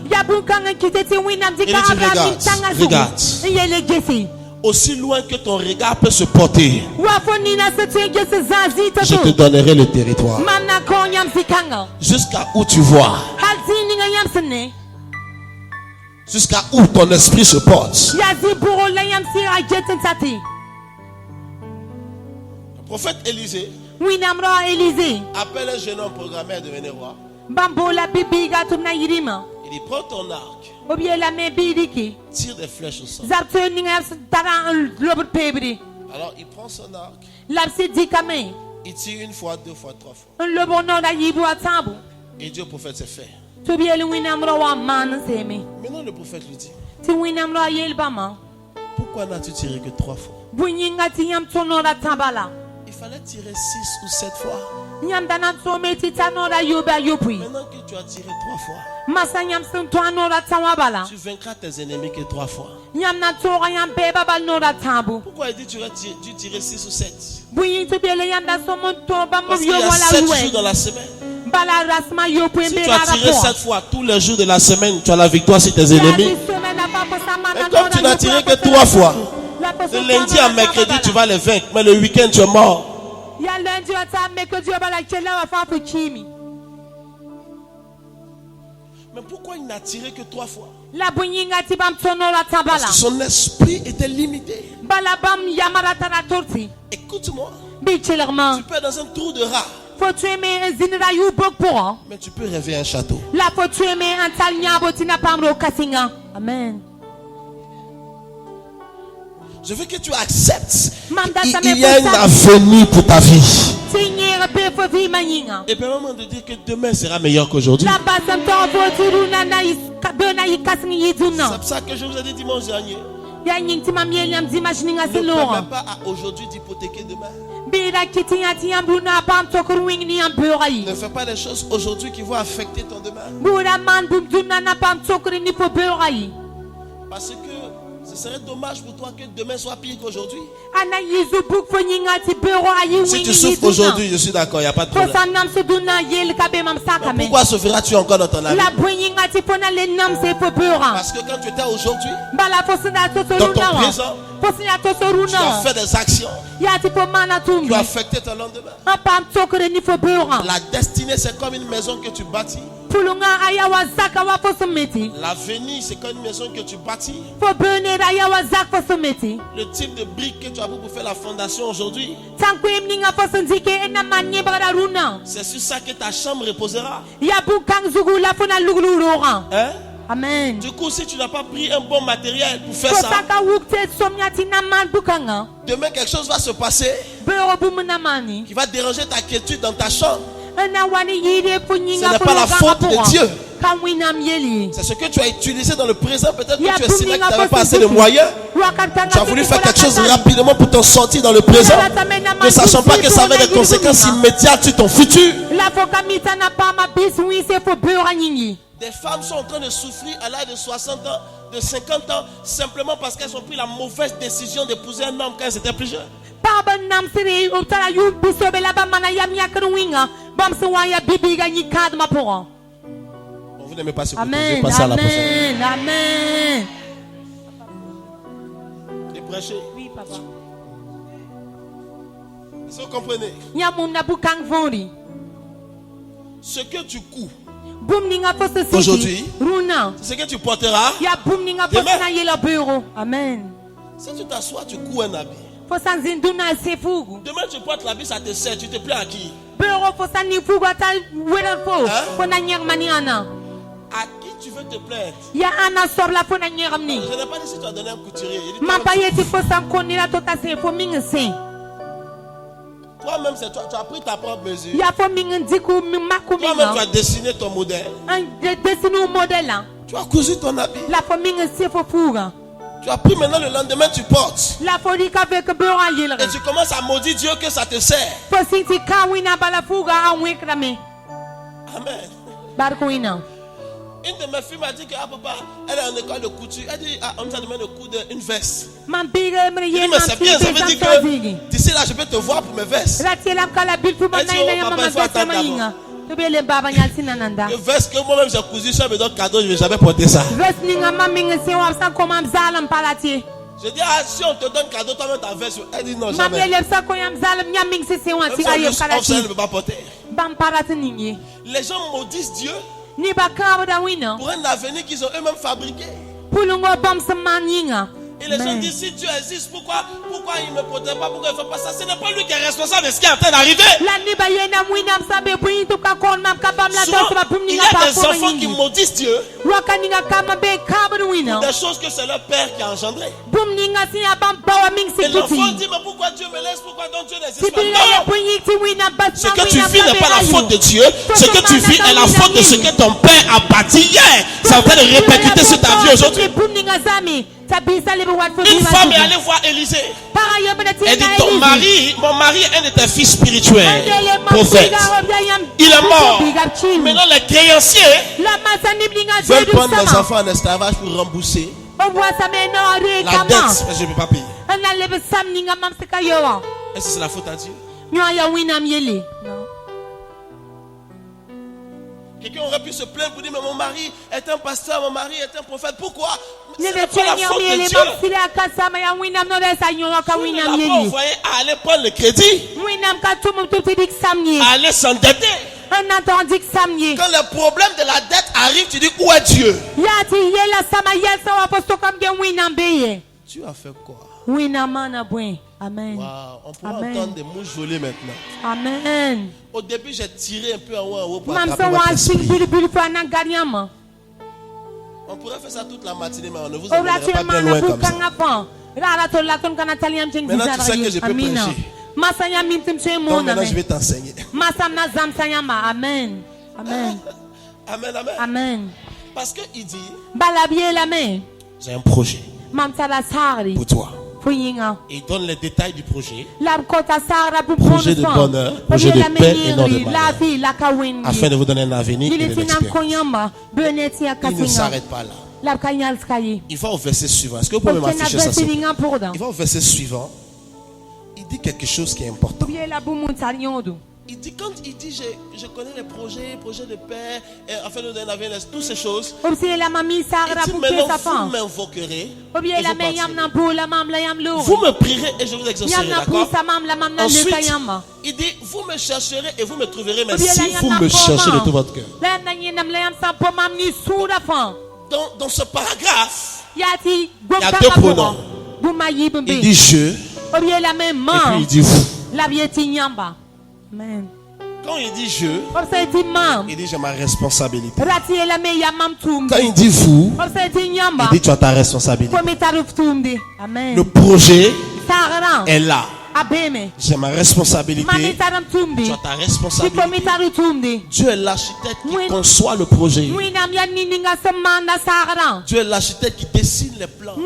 Regarde. Aussi loin que ton regard peut se porter, je te donnerai le territoire. Jusqu'à où tu vois, jusqu'à où ton esprit se porte. Le prophète Élisée appelle un jeune homme programmé à devenir roi. Il dit, prends ton arc, tire des flèches au sol. Alors il prend son arc, Il tire une fois, deux fois, trois fois. Le bonheur d'aller boire tabu. Et Dieu, prophète, c'est fait. Tu bien le winam roa man semi. Maintenant, le prophète lui dit, Tu winam roa yel bama. pourquoi n'as-tu tiré que 3 fois? Bunyinga tiyam tonora tabala. Il fallait tirer 6 ou 7 fois. Nyam dana someti tanora yuba yupui. Maintenant que tu as tiré 3 fois, Masa nyam sun tonora tawabala. tu vaincras tes ennemis que 3 fois. Nyam na tora yam beba bal nora tabu. Pourquoi il dit tu as dû tirer 6 ou 7? Bunyin tu bien le yam da somon toba mo Parce qu'il y yo a wala 7 jours luwe. dans la semaine. Bala rasma yupui Si tu mbela as tiré rapport. 7 fois tous les jours de la semaine, tu as la victoire sur tes ennemis. Mais comme tu n'as tiré que 3 fois, de lundi à mercredi, tu vas les vaincre. Mais le week-end, tu es mort. Ya lundi ata mercredi bala chela wa fa chimi. Mais pourquoi il n'a tiré que 3 fois? La bunyinga ti bam tonora tabala. Parce que son esprit était limité. Bala bam yamara tara torti. Écoute-moi, Bichelerman. tu peux être dans un trou de rat, Faut tu aimer un zinra yu bok pour. mais tu peux rêver un château. La faut tu aimer un tal nyabo tina pamro kasinga. Amen. Je veux que tu acceptes Manda sa qu'il me y a un posa. avenir pour ta vie. Signere pe fo vi manyinga. Et permets-moi de dire que demain sera meilleur qu'aujourd'hui. La basam to fo turu na na is bena yi kasinga yi C'est duna. pour ça que je vous ai dit dimanche dernier. Ya nying ti mam yeliam dimash ninga Ne selora. permets pas à aujourd'hui d'hypothéquer demain. Bira kitinya tiam bruna pam tokur wing ni am beurayi. Ne fais pas des choses aujourd'hui qui vont affecter ton demain. Bura man bum duna na pam tokur ni fo beurayi. Parce que ce serait dommage pour toi que demain soit pire qu'aujourd'hui. Ana yizu buk fo nyinga ti beurayi Si wing tu ni souffres aujourd'hui, je suis d'accord, il n'y a pas de Fo problème. sam nam se duna yel kabe mam Mais sakame. pourquoi souffriras-tu encore dans ton avis? La bunyinga ti fo na le nam se fo beura. Parce que quand tu étais aujourd'hui, Bala fo sina to dans ton soruna. présent, Fo sina to tu as soruna. fait des actions Ya ti fo mana qui tumbi. ont affecté ton lendemain. Un pam tokere ni fo beura. La destinée, c'est comme une maison que tu bâtis. Pulunga aya wa zaka wa fo sumeti. L'avenir, c'est comme une maison que tu bâtis. Fo bene aya wa zak fo sumeti. Le type de briques que tu as pour faire la fondation aujourd'hui, Tanku emninga fo sindike ena manye bara runa. c'est sur ça que ta chambre reposera. Ya bukang zugu la fo na luglu rora. Hein? Amen. Du coup, si tu n'as pas pris un bon matériel pour faire Fo ça, saka wukte somnyati na man bukanga. demain quelque chose va se passer Beuro bumuna mani. qui va déranger ta quiétude dans ta chambre. Ena wani yide fo nyinga Ce n'est fo pas la faute de Dieu. Kamwinam yeli. C'est ce que tu as utilisé dans le présent. Peut-être Ya que tu estimais que tu bumninga n'avais fo pas assez de sindike. moyens. Wakatanga Tu as voulu tiki faire kola quelque chose katani. rapidement pour t'en sortir dans le présent, ne sachant pas que ça avait des conséquences immédiates sur ton futur. La foka mitana pa ma bis oui c'est fo beura nyingi. Des femmes sont en train de souffrir à l'âge de 60 ans, de 50 ans, simplement parce qu'elles ont pris la mauvaise décision d'épouser un homme quand elles étaient plus jeunes. Baba nam siri utara yu bisobe la ba mana yam yakru winga. Bam se waya bibi ga ni kad ma pora. Bon, vous n'aimez pas ce que je vais Amen. passer à la prochaine. Amen. Amen. Et prêcher. Oui papa. Est-ce que vous comprenez? Nyamum na bukang vori. Ce que tu couds, Bum ninga fo se Aujourd'hui. Runa. c'est ce que tu porteras. Ya bum ninga fo Demain. na yela bureau. Amen. Si tu t'assois, tu couds un habit. Fo san zinduna se fugu. Demain, tu portes l'habit, ça te sert. Tu te plais à qui? Bureau fo san ni fugu ata wera fo. Hein? Fo na nyang mani ana. À qui tu veux te plaire? Ya ana sor la fo na nyang ni. Je n'ai pas dit si tu as donné un couturier. J'ai dit, Mapa yeti fo san koni la tota se fo ming se. toi-même, c'est toi. Tu as pris ta propre mesure. Ya fo ming diku mi maku Toi-même, tu minga. as dessiné ton modèle. Un dessinu modèle là. Tu as cousu ton habit. La fo ming se fo fuga. Tu as pris maintenant le lendemain, tu portes. La fo di ka vek beura yelre. Et tu commences à maudire Dieu que ça te sert. Fo sinti ka wina bala fuga a wekrame. Amen. Barko wina. Une de mes filles m'a dit que ah, papa, elle est en école de couture. Elle dit, ah, on nous a demandé de coudre une veste. Man bige me Je dis, yen mais man c'est bien, ça veut dire que que d'ici là, je peux te voir pour mes vestes. Rati la kala bil fu man Est-ce na que ya papa, mama il faut attendre bese mayinga. To be le baba nyal sinananda. Les vestes que moi-même j'ai cousu, ça me donne cadeau, je ne vais jamais porter ça. Vest ninga maming se wa sa ko mam zalam palati. Je dis, ah, si on te donne cadeau, toi-même ta veste. Elle dit non, Mam jamais. le sa ko yam zalam nyaming se wa Même ti si on ayem lui offre, elle kalati. ne peut pas porter. Bam parati ningi. Les gens maudissent Dieu Ni ba ka da wina. pour un avenir qu'ils ont eux-mêmes fabriqué. Pulungo bam se maninga. Et les gens disent, si Dieu existe, pourquoi il ne me protège pas, pourquoi il ne fait pas ça? Ce n'est pas lui qui est responsable de ce qui est en train d'arriver. Souvent, il y a des enfants qui maudissent Dieu pour des choses que c'est leur père qui a engendré. Et l'enfant dit, mais pourquoi Dieu me laisse? Pourquoi donc Dieu n'existe pas? Non! Ce que tu vis n'est pas la faute de Dieu. Ce que tu vis est la faute de ce que ton père a bâti hier. C'est en train de répercuter sur ta vie aujourd'hui. Une femme est allée voir Élisée. Elle dit, mon mari est un de tes fils spirituels, prophète. Il est mort. Maintenant les créanciers veulent prendre les enfants en esclavage pour rembourser la dette. Mais je ne peux pas payer. Est-ce que c'est la faute à Dieu? Quelqu'un aurait pu se plaindre pour dire, mais mon mari est un pasteur, mon mari est un prophète. Pourquoi? C'est pas la faute de Dieu. L'enfant envoyé à aller prendre le crédit, à aller s'endetter. Quand le problème de la dette arrive, tu dis, où est Dieu? Dieu a fait quoi? Amen. Wow, on pourrait entendre des mouches voler maintenant. Amen. Au début, j'ai tiré un peu en haut pour attraper votre esprit. On pourrait faire ça toute la matinée, mais on ne vous emmènerait pas bien loin comme ça. Maintenant, tu sais que je peux prêcher. Donc maintenant, je vais t'enseigner. Amen. Amen. Amen, amen. Amen. Parce qu'il dit, j'ai un projet pour toi. Et il donne les détails du projet. Projet de bonheur, projet de paix et non de malheur. Afin de vous donner un avenir et de l'expérience. Il ne s'arrête pas là. Il va au verset suivant. Est-ce que vous pouvez m'afficher ça? Il va au verset suivant. Il dit quelque chose qui est important. Il dit, quand il dit, je connais les projets de paix, afin de donner un avenir, toutes ces choses. Il dit, maintenant vous m'invoquerez. Vous me prierez et je vous exaucerai. D'accord? Ensuite, il dit, vous me chercherez et vous me trouverez, mais si vous me cherchez de tout votre cœur. Dans ce paragraphe, il y a deux pronoms. Il dit je, et puis il dit vous. Amen. Quand il dit je, il dit j'ai ma responsabilité. Quand il dit vous, il dit tu as ta responsabilité. Le projet est là. J'ai ma responsabilité. Tu as ta responsabilité. Dieu est l'architecte qui conçoit le projet. Dieu est l'architecte qui dessine les plans.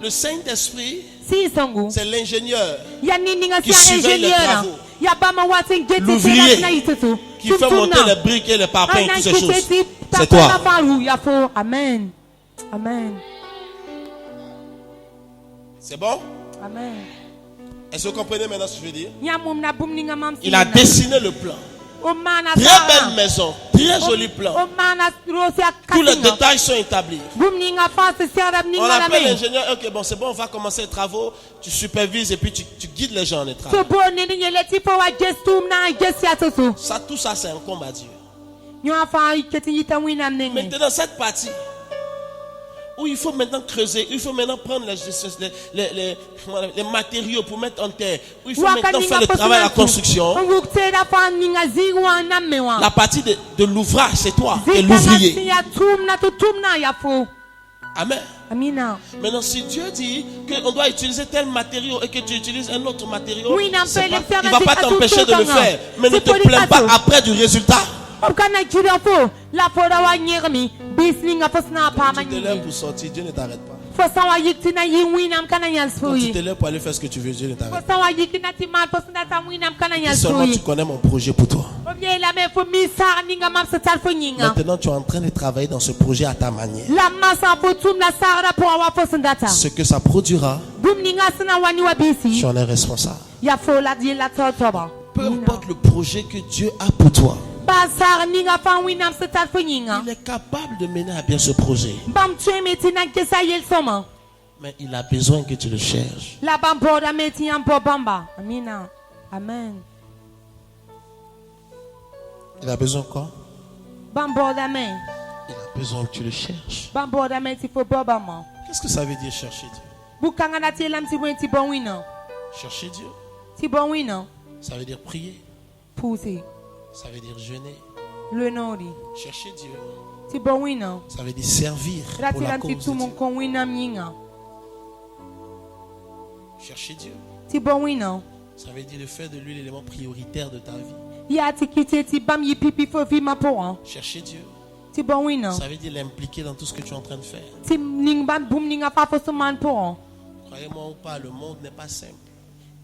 Le Saint-Esprit, c'est l'ingénieur qui surveille les travaux. L'ouvrier qui fait monter les briques et les parpaings et toutes ces choses. C'est toi. Amen. Amen. C'est bon? Amen. Est-ce que vous comprenez maintenant ce que je veux dire? Il a dessiné le plan. Très belle maison, très joli plan. Tous les détails sont établis. On appelle l'ingénieur, ok, bon, c'est bon, on va commencer les travaux. Tu supervises et puis tu guides les gens en les travaux. Ça, tout ça, c'est un combat à Dieu. Maintenant, cette partie où il faut maintenant creuser, il faut maintenant prendre les matériaux pour mettre en terre, où il faut maintenant faire le travail de la construction. La partie de l'ouvrage, c'est toi, et l'ouvrier. Amen. Maintenant, si Dieu dit qu'on doit utiliser tel matériau et que tu utilises un autre matériau, il ne va pas t'empêcher de le faire. Mais ne te plains pas après du résultat. Tu te lèves pour sortir, Dieu ne t'arrête pas. Quand tu te lèves pour aller faire ce que tu veux, Dieu ne t'arrête pas. Et seulement tu connais mon projet pour toi. Maintenant tu es en train de travailler dans ce projet à ta manière. Ce que ça produira, tu en es responsable. Peu importe le projet que Dieu a pour toi, il est capable de mener à bien ce projet. Mais il a besoin que tu le cherches. Il a besoin quoi? Il a besoin que tu le cherches. Bamboda meti fo baba man. Qu'est-ce que ça veut dire chercher Dieu? Bukanga na telam ti bon ti bon wina. Chercher Dieu, Ti bon wina. ça veut dire prier. Pousser. Ça veut dire jeûner. Le nori. Chercher Dieu, Ti bon wina. ça veut dire servir pour la Ratilam ti cause tout de mon Dieu. kon wina mnyinga. Chercher Dieu, Ti bon wina. ça veut dire de faire de lui l'élément prioritaire de ta vie. Ya ti kite ti bam yi pipi fo vi ma po. Chercher Dieu, Ti bon wina. ça veut dire l'impliquer dans tout ce que tu es en train de faire. Ti ning ban boom ninga fa fo so man po. Croyez-moi ou pas, le monde n'est pas simple.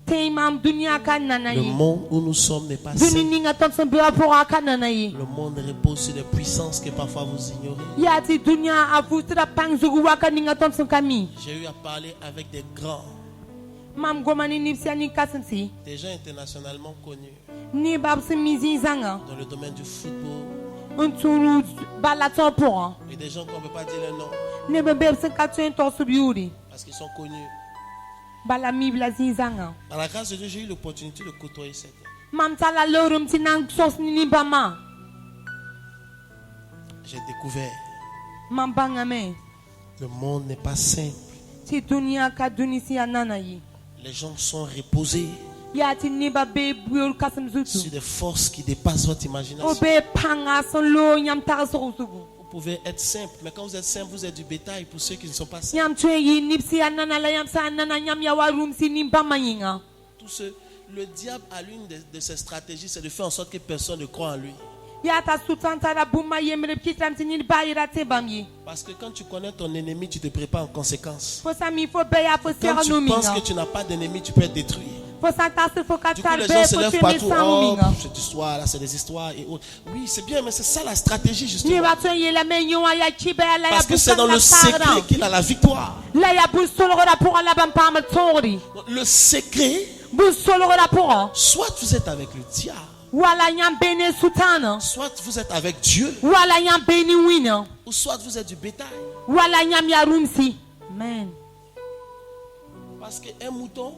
Te mam dunia kan Le nanayi. monde où nous sommes n'est pas Duni simple. ninga ton son bua po kan nanayi. Le monde repose sur des puissances que parfois vous ignorez. Ya ti dunia avu tra pang zugu waka ninga ton son kami. J'ai eu à parler avec des grands, Mam gomani nipsia ni kasensi. des gens internationalement connus Ni bab se mizi zanga. dans le domaine du football Un turu balaton po. et des gens qu'on ne peut pas dire leur nom Ne bebe se katuen to subiuri. parce qu'ils sont connus. Bala mi blazi zanga. Par la grâce de Dieu, j'ai eu l'opportunité de côtoyer certains. Mam tala lorum ti nang sos ni bama. J'ai découvert Mam bangame. le monde n'est pas simple. Ti dunia ka dunisi ananayi. Les gens sont reposés Ya ti ni babe buur kasem sur zutu. des forces qui dépassent votre imagination. Obe panga son lo nyam tar so sugu. Vous pouvez être simple, mais quand vous êtes simple, vous êtes du bétail pour ceux qui ne sont pas simples. Nyam tue yi nipsi anana la yam sa anana nyam ya warum si ni bama yinga. Tout ce, le diable a l'une de ses stratégies, c'est de faire en sorte que personne ne croit en lui. Ya ta sutanta la buma yemre kitam ti ni bayira te bamyi. Parce que quand tu connais ton ennemi, tu te prépares en conséquence. Fo sa mi fo beya fo Quand sera tu no penses minga. que tu n'as pas d'ennemi, tu peux être détruit. Fo sa ta se fo Du coup, katal les be gens se fo lèvent te me partout. sa no Oh, minga. cette histoire-là, c'est des histoires et autres. Oui, c'est bien, mais c'est ça la stratégie, Ni justement. ba tue yi la me nyon ya chibe la ya Parce que c'est dans le secret qu'il a la victoire. La ya bu solo ra pour la bam pam tori. Le secret, Bu solo ra pour. soit vous êtes avec le diable, Wala nyam bene sutana. soit vous êtes avec Dieu, Wala nyam beni wina. ou soit vous êtes du bétail. Wala nyam ya rumsi. Amen. Parce qu'un mouton,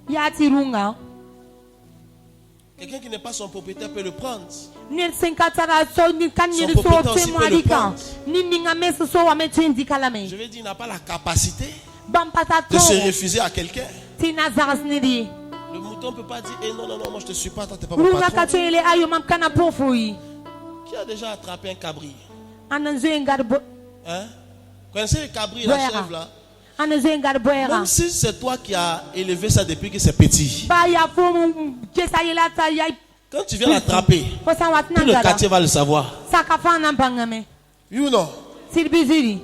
Ya ti runga. quelqu'un qui n'est pas son propriétaire peut le prendre. Ni senkatara so ni kan ni Son so propriétaire te aussi mo peut le alika. prendre. Ni ninga mes so wa me twendi kalame. Je vais dire, il n'a pas la capacité Bam pata de to. se refuser à quelqu'un. Tina zars ni di. Le mouton ne peut pas dire, eh non, non, non, moi je te suis pas, toi t'es pas mon Runga patron. katele ayo mam kana pofui. Qui a déjà attrapé un cabri? Ananzo engar bo. Hein? Connaissez le cabri, la Boera. chèvre là? Ananzo engar boera. Même si c'est toi qui as élevé ça depuis que c'est petit. Ba ya fo kesa yela ta ya. Quand tu viens l'attraper, Fo sa wat tout le nangara. quartier va le savoir. Saka fana bangame. Oui ou non? Silbiziri.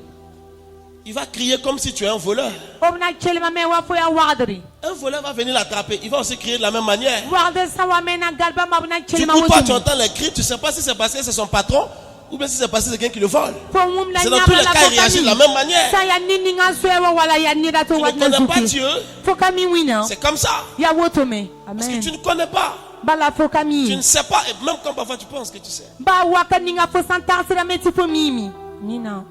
Il va crier comme si tu es un voleur. Obna chelma me wa fo ya wadri. Un voleur va venir l'attraper. Il va aussi crier de la même manière. Wadri sa wa mena galba mabna Du chelma coup, toi, tu wo. entends les cris, tu ne sais pas si c'est parce que c'est son patron ou bien si c'est parce que c'est quelqu'un qui le vole. Fo mum la C'est dans tous les nyama cas, il réagit de la même manière. Sa ya nini nga swewa wala ya nira to Tu ne wadna connais pas zuki. Dieu, Fo kami wina. c'est comme ça. Ya wotome. Parce que Amen. tu ne connais pas. Bala fo Tu kami. ne sais pas. Et même quand parfois tu penses que tu sais. Ba waka ninga fo santar sera meti fo mimi. Nina.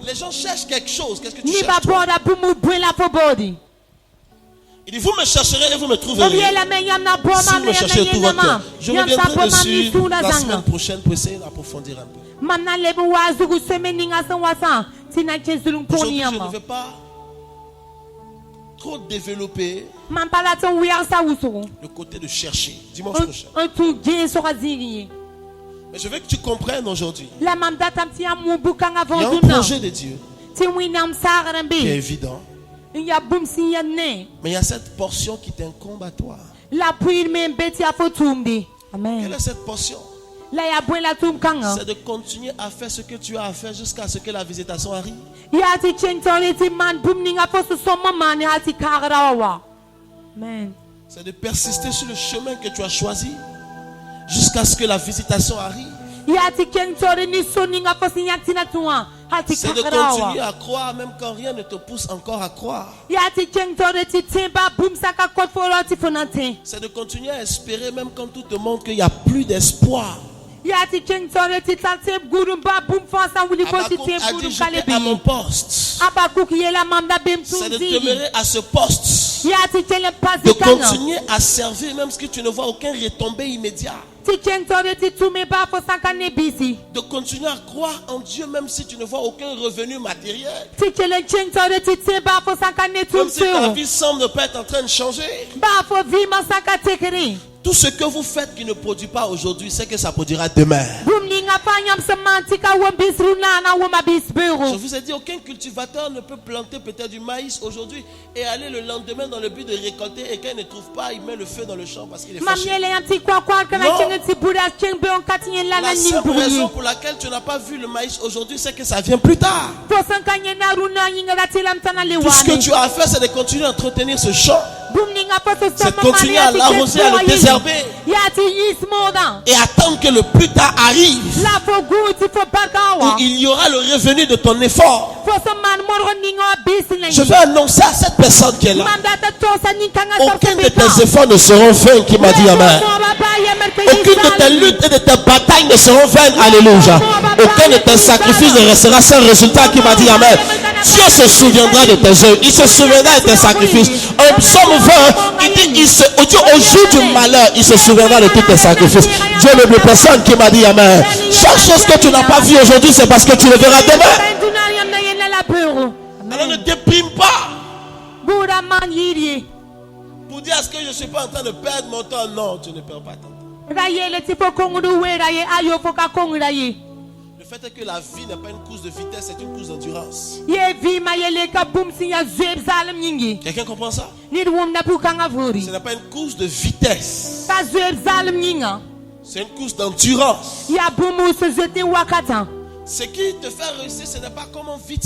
Les gens cherchent quelque chose. Qu'est-ce que tu Ni ba cherches toi? boda bumu bwela fo body. Il dit, vous me chercherez et vous me trouverez. Obiela me yam na Si boma vous me me cherchez de tout votre yam cœur. Je reviendrai boma dessus mi sunda la semaine zanga. prochaine pour essayer d'approfondir un peu. Mamna lebe wazugu seme ninga san wasa. Tina chezulung poni Aujourd'hui, je ne yama. vais pas trop développer Man pala ton wiar sa usuru. le côté de chercher dimanche prochain. Un tout gen sera ziri. Mais je veux que tu comprennes aujourd'hui. La mam datam ti amu bukanga Il y a un vonduna. projet de Dieu Ti winam qui est sarambe. évident. Il y a boum si ya ne. Mais il y a cette portion qui t'incombe à toi. La puir men beti a fotumdi. Quelle Amen. est cette portion? La ya bwen la tum kanga. C'est de continuer à faire ce que tu as à faire jusqu'à ce que la visitation arrive. Ya ti chentoni ti man boum ninga fosu soma man ya ti kagarawa. Amen. C'est de persister sur le chemin que tu as choisi jusqu'à ce que la visitation arrive. Ya ti chentoni ni so ninga fosu yatina tuwa. Ha ti C'est de continuer kagarawa. à croire même quand rien ne te pousse encore à croire. Ya ti chentoni ti temba boum saka kot folo ti fonante. C'est de continuer à espérer même quand tout te montre qu'il n'y a plus d'espoir. Yati chengtore titate guru ba boum fansa wuli ko Habakkuk tite a guru dit, j'étais à kalebi. mon poste. Habakkuk yela mamda bem C'est de tunzi. demeurer à ce poste. Yati chele De pazikanga. continuer à servir même si tu ne vois aucun retombé immédiat. Ti chengtore ti tume ba fo sankane bisi. De continuer à croire en Dieu même si tu ne vois aucun revenu matériel. Ti chele chengtore ti te ba fo sankane Même si ta tumse. vie semble ne pas être en train de changer. Ba fo vi masaka tekeri. Tout ce que vous faites qui ne produit pas aujourd'hui, c'est que ça produira demain. Boum linga fanyam semantika wo bisruna na wo ma Je bisberu. vous ai dit, aucun cultivateur ne peut planter peut-être du maïs aujourd'hui et aller le lendemain dans le but de récolter et quand il ne trouve pas, il met le feu dans le champ parce qu'il est fâché. Mamyele yam ti kwa kwa kana Non. chenga ti buda chengbe on katinye la La na seule raison nimburi. pour laquelle tu n'as pas vu le maïs aujourd'hui, c'est que ça vient plus tard. Fo sankanye na runa yinga la tilam tana Tout ce que lewani. tu as à faire, c'est de continuer à entretenir ce champ Boum linga fo so C'est continuer à l'arroser, à le désherber. Yati yis modan. et attendre que le plus tard arrive La fo guti fo où bakawa. il y aura le revenu de ton effort. Fo so man moro ningo bisina. Je vais annoncer à cette personne qui est là, Mamda to sa ninkanga aucun de tes efforts ne seront vains, qui m'a dit Amen. Aucune de tes luttes et de tes batailles ne seront vaines. Alléluia. Aucun de tes sacrifices ne restera sans résultat, qui m'a dit Amen. Dieu se souviendra de tes œuvres. Il se souviendra de tes sacrifices. En psaume 20, il dit au jour du malheur, il se souviendra de tous tes sacrifices. Dieu n'oublie personne, qui m'a dit Amen. Chaque chose que tu n'as pas vue aujourd'hui, c'est parce que tu le verras demain. Alors ne déprime pas pour dire est-ce que je ne suis pas en train de perdre mon temps. Non, tu ne perds pas ton temps. Le fait est que la vie n'est pas une course de vitesse, c'est une course d'endurance. Quelqu'un comprend ça? Ce n'est pas une course de vitesse, c'est une course d'endurance. Ce qui te fait réussir, ce n'est pas comment vite,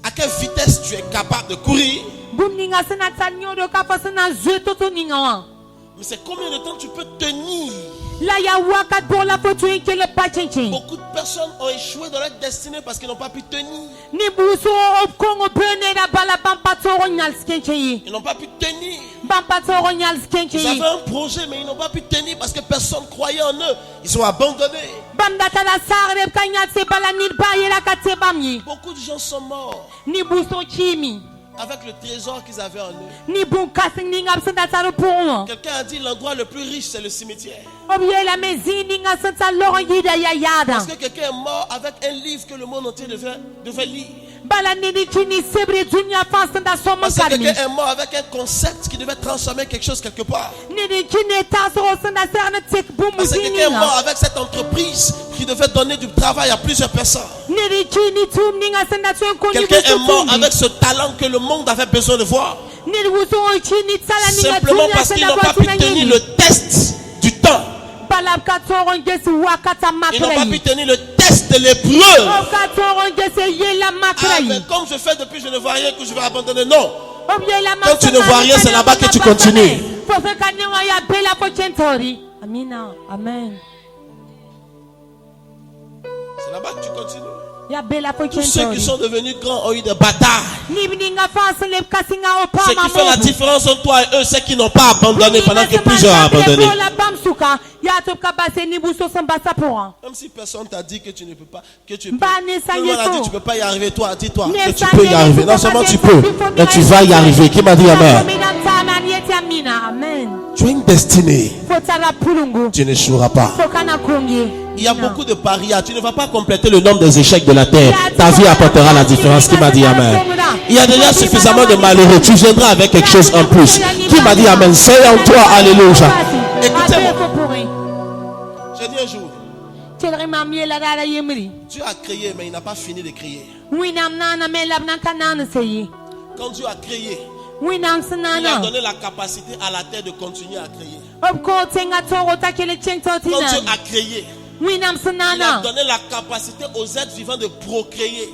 à quelle vitesse tu es capable de courir, mais c'est combien de temps tu peux tenir. Beaucoup de personnes ont échoué dans leur destinée parce qu'ils n'ont pas pu tenir. Ils n'ont pas pu tenir. Ils avaient un projet, mais ils n'ont pas pu tenir parce que personne croyait en eux. Ils ont abandonné. Beaucoup de gens sont morts avec le trésor qu'ils avaient en eux. Quelqu'un a dit l'endroit le plus riche, c'est le cimetière. Parce que quelqu'un est mort avec un livre que le monde entier devait lire. Parce que quelqu'un est mort avec un concept qui devait transformer quelque chose quelque part. Parce que quelqu'un est mort avec cette entreprise qui devait donner du travail à plusieurs personnes. Quelqu'un est mort avec ce talent que le monde avait besoin de voir. Simplement parce qu'ils n'ont pas pu tenir le test du temps. Ils n'ont pas pu tenir le test de l'épreuve. Ah, mais comme je fais depuis, je ne vois rien que je vais abandonner. Non. Quand tu ne vois rien, c'est là-bas que tu continues. C'est là-bas que tu continues. Tous ceux qui sont devenus grands ont eu des batailles. Ce qui fait la différence entre toi et eux, c'est qu'ils n'ont pas abandonné pendant que plusieurs ont abandonné. Même si personne t'a dit que tu ne peux pas, que tu peux. Tout le monde a dit tu peux pas y arriver. Toi, dis-toi que tu peux y arriver. Non seulement tu peux, mais tu vas y arriver. Qui m'a dit Amen? Tu as une destinée. Tu n'échoueras pas. Il y a beaucoup de parias. Tu ne vas pas compléter le nombre des échecs de la terre. Ta vie apportera la différence. Qui m'a dit Amen? Il y a déjà suffisamment de malheureux. Tu viendras avec quelque chose en plus. Qui m'a dit Amen? C'est en toi. Alléluia. Écoutez-moi. J'ai dit un jour, Dieu a créé, mais il n'a pas fini de créer. Quand Dieu a créé, il a donné la capacité à la terre de continuer à créer. Quand Dieu a créé, il a donné la capacité aux êtres vivants de procréer.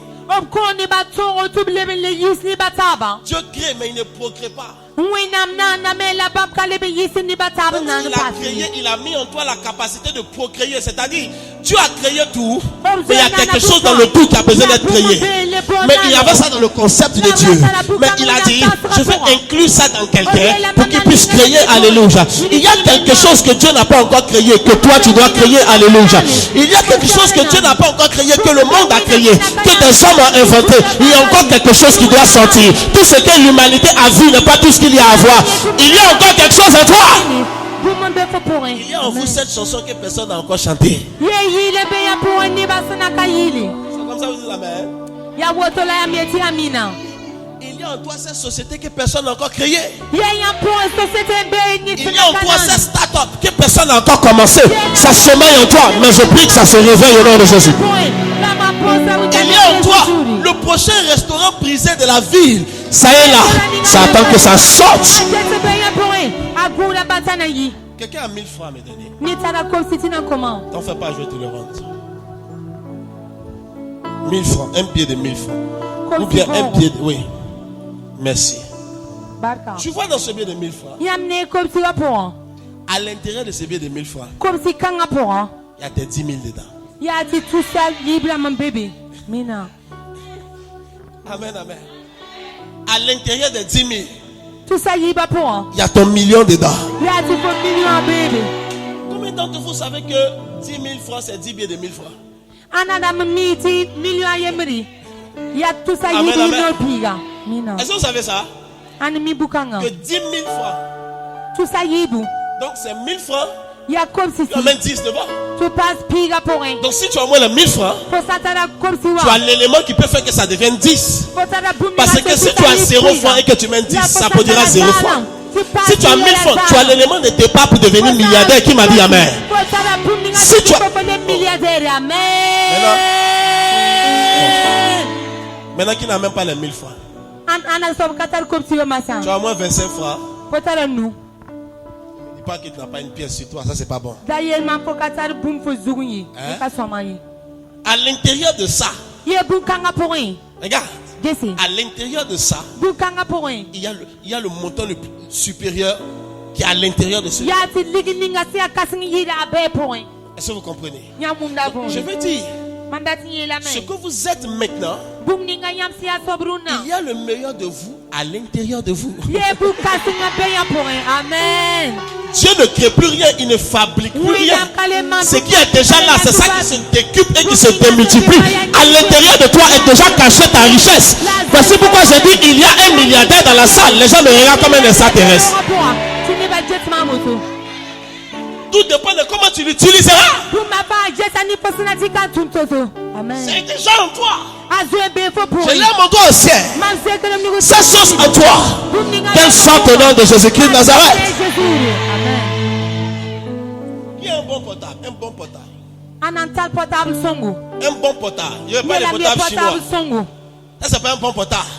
Dieu crée, mais il ne procrée pas. Quand il a créé, il a mis en toi la capacité de procréer. C'est-à-dire, Dieu a créé tout, mais il y a quelque chose dans le tout qui a besoin d'être créé. Mais il y avait ça dans le concept de Dieu. Mais il a dit, je vais inclure ça dans quelqu'un pour qu'il puisse créer. Alléluia. Il y a quelque chose que Dieu n'a pas encore créé, que toi tu dois créer. Alléluia. Il y a quelque chose que Dieu n'a pas encore créé, que le monde a créé, que des hommes ont inventé. Il y a encore quelque chose qui doit sortir. Tout ce que l'humanité a vu n'est pas tout ce qu'il y a à voir. Il y a encore quelque chose en toi. Il y a en vous cette chanson que personne n'a encore chantée. C'est comme ça que vous dites amen. Il y a en toi cette société que personne n'a encore créée. Il y a en toi cette start-up que personne n'a encore commencé. Ça sommeille en toi, mais je prie que ça se réveille au nom de Jésus. Il y a en toi le prochain restaurant prisé de la ville. Ça est là, ça attend que ça sorte. Quelqu'un a 1000 francs à me donner. T'en fais pas, je vais te le rendre. 1000 francs, un billet de 1000 francs. Ou bien un billet de... Oui. Merci. Tu vois dans ce billet de 1000 francs, à l'intérieur de ce billet de 1000 francs, il y a tes 10 000 dedans. Amen, amen. À l'intérieur des 10 000, il y a ton million dedans. Combien d'entre vous savez que 10 000 francs c'est 10 billets de 1000 francs? Amen, amen. Est-ce que vous savez ça? Que 10 000 francs. Donc c'est 1000 francs. Tu as même 10 devant. Donc si tu as au moins les 1000 francs, tu as l'élément qui peut faire que ça devienne 10. Parce que si tu as 0 francs et que tu mets 10, ça produira 0 francs. Si tu as 1000 francs, tu as l'élément de départ pour devenir milliardaire. Qui m'a dit amen? Si tu as... Maintenant qui n'a même pas les 1000 francs, tu as au moins 25 francs. Dis pas que tu n'as pas une pièce sur toi, ça c'est pas bon. Hein? À l'intérieur de ça, regarde, à l'intérieur de ça, il y a le montant le plus supérieur qui est à l'intérieur de ce. Est-ce que vous comprenez? Je veux dire, ce que vous êtes maintenant, il y a le meilleur de vous à l'intérieur de vous. Amen. Dieu ne crée plus rien, il ne fabrique plus rien. Ce qui est déjà là, c'est ça qui se décuple et qui se démultiplie. À l'intérieur de toi est déjà caché ta richesse. Voici pourquoi j'ai dit, il y a un milliardaire dans la salle. Les gens me regardent comme un extraterrestre. Tout dépend de comment tu l'utiliseras. C'est déjà en toi. Je lève mon doigt au ciel. Cette chose en toi, qu'elle sorte au nom de Jésus-Christ de Nazareth. Qui a un bon portable? Un bon portable. Un bon portable. Je ne veux pas les portables chinois. Ça c'est pas un bon portable.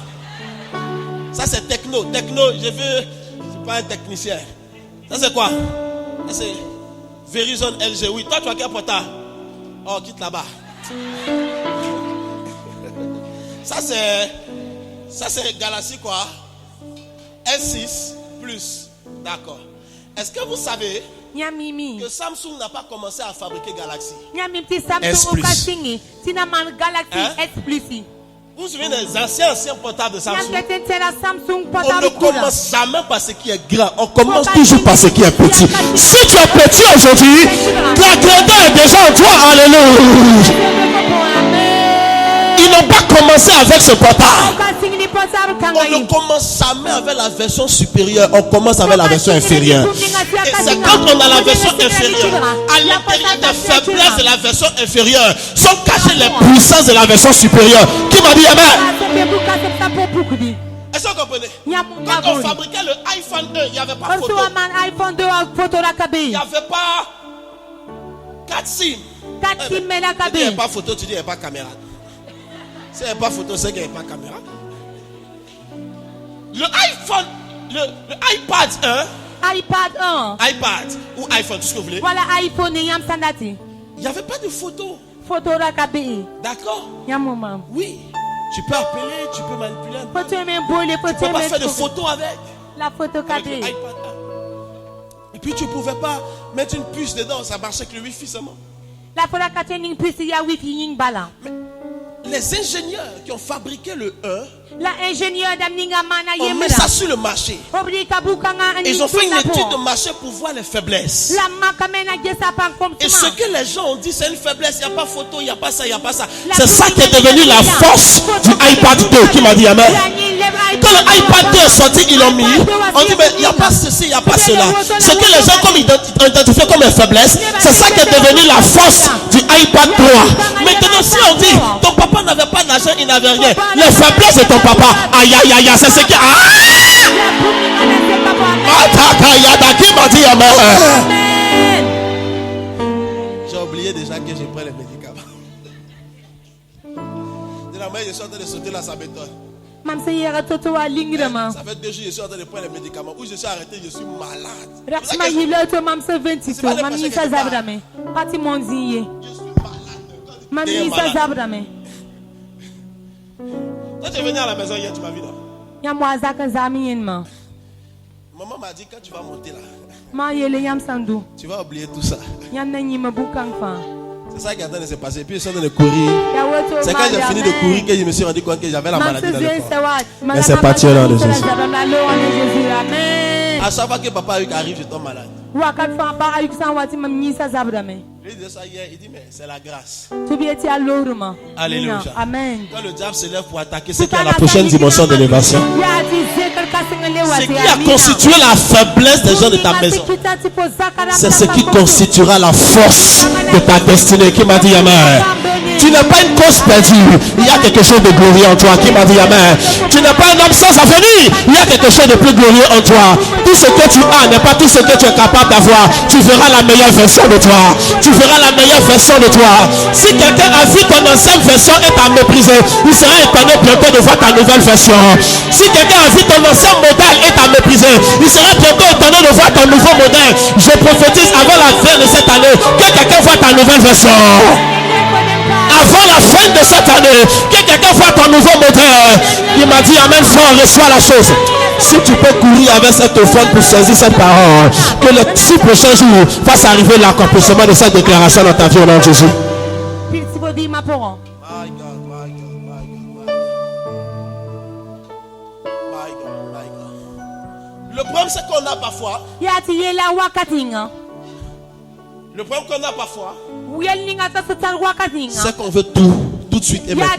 Ça c'est techno. Techno, je veux. C'est pas un technicien. Ça c'est quoi? Ça c'est Verizon LG. Oui, toi tu as quel portable? Oh, quitte là-bas. Ça c'est Galaxy quoi? S6 Plus. D'accord. Est-ce que vous savez que Samsung n'a pas commencé à fabriquer Galaxy S Plus? Vous vous souvenez des anciens portables de Samsung? On ne commence jamais par ce qui est grand. On commence toujours par ce qui est petit. Si tu es petit aujourd'hui, la grandeur est déjà en toi. Alléluia. Ils n'ont pas commencé avec ce portable. On ne commence jamais avec la version supérieure. On commence avec la version inférieure. Et c'est quand on a la version inférieure, à l'intérieur des faiblesses de la version inférieure, sont cachées les puissances de la version supérieure. Qui m'a dit amen? Est-ce que vous comprenez? Quand on fabriquait le iPhone 1, il n'y avait pas photo. Il n'y avait pas 4 SIM. Tu dis il n'y a pas photo, tu dis il n'y a pas caméra. Si il n'y a pas photo, c'est qu'il n'y a pas caméra. Le iPhone, le iPad 1. iPad ou iPhone, tout ce que vous voulez. Voilà iPhone et il n'y avait pas de photo. D'accord? Oui. Tu peux appeler, tu peux manipuler. Tu peux pas faire de photos avec. La photo avec iPad 1. Et puis tu ne pouvais pas mettre une puce dedans, ça marchait avec le Wi-Fi seulement. La fora katening pisi ya wifi ying bala. Les ingénieurs qui ont fabriqué le 1, La ingénieur d'amninga mana on met ça sur le marché. Ils ont fait une étude de marché pour voir les faiblesses. Et ce que les gens ont dit, c'est une faiblesse. Il n'y a pas photo, il n'y a pas ça, il n'y a pas ça. C'est ça qui est devenu la force du iPad 2 qui m'a dit Amen. Quand le iPad 2 est sorti, ils l'ont mis. On dit, mais il n'y a pas ceci, il n'y a pas cela. Ce que les gens comme identifié comme une faiblesse, c'est ça qui est devenu la force du iPad 3. Maintenant, si on dit, ton papa n'avait pas d'argent, il n'avait rien. Les faiblesses de ton papa, aïe aïe aïe, c'est ce qui. Qui m'a dit Amen. J'ai oublié déjà que je prends les médicaments. De la main, je suis en train de sauter la sabétonne. Ça fait 2 jours que je suis en train de prendre les médicaments. Où je suis arrêté, je suis malade. Je suis malade. Quand tu es venu à la maison hier, tu m'as vu là. Maman m'a dit quand tu vas monter là, tu vas oublier tout ça. C'est ça qui est en train de se passer. Puis je suis en train de courir. C'est quand j'ai fini de courir que je me suis rendu compte que j'avais la maladie dans le corps. Mais c'est parti au nom de Jésus. À chaque fois que papa arrive, je tombe malade. Il disait ça hier, il dit mais c'est la grâce. Alléluia. Amen. Quand le diable se lève pour attaquer, c'est qu'il y a la prochaine dimension d'élévation. Ce qui a constitué la faiblesse des gens de ta maison, c'est ce qui constituera la force de ta destinée. Qui m'a dit Amen. Tu n'es pas une cause perdue. Il y a quelque chose de glorieux en toi. Qui m'a dit Amen. Tu n'es pas une absence à venir. Il y a quelque chose de plus glorieux en toi. Tout ce que tu as n'est pas tout ce que tu es capable d'avoir. Tu verras la meilleure version de toi. Tu verras la meilleure version de toi. Si quelqu'un a vu ton ancienne version et t'a méprisé, il sera étonné bientôt de voir ta nouvelle version. Si quelqu'un a vu ton ancien modèle et t'a méprisé, il sera bientôt étonné de voir ton nouveau modèle. Je prophétise avant la fin de cette année que quelqu'un voit ta nouvelle version. Avant la fin de cette année, que quelqu'un voit ton nouveau modèle. Il m'a dit Amen fort, reçois la chose. Si tu peux courir avec cette offrande pour saisir cette parole, que les 6 prochains jours fasse arriver l'accomplissement de cette déclaration dans ta vie au nom de Jésus. Le problème c'est qu'on a parfois. Le problème qu'on a parfois, c'est qu'on veut tout de suite et maintenant.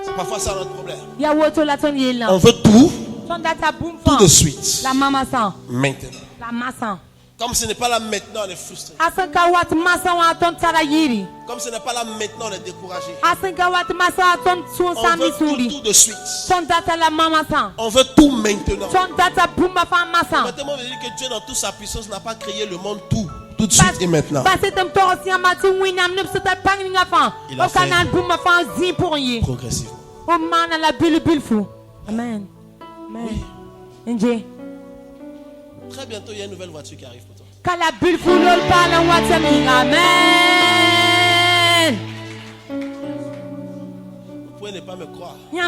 C'est parfois ça notre problème. On veut tout de suite. Maintenant. Comme ce n'est pas là maintenant, on est frustré. Comme ce n'est pas là maintenant, on est découragé. On veut tout de suite. On veut tout maintenant. Maintenant, on veut dire que Dieu dans toute sa puissance n'a pas créé le monde tout de suite et maintenant. Il a fait progressivement. Amen. Oui. Très bientôt, il y a une nouvelle voiture qui arrive pour toi. Amen. Vous pouvez ne pas me croire. Je n'ai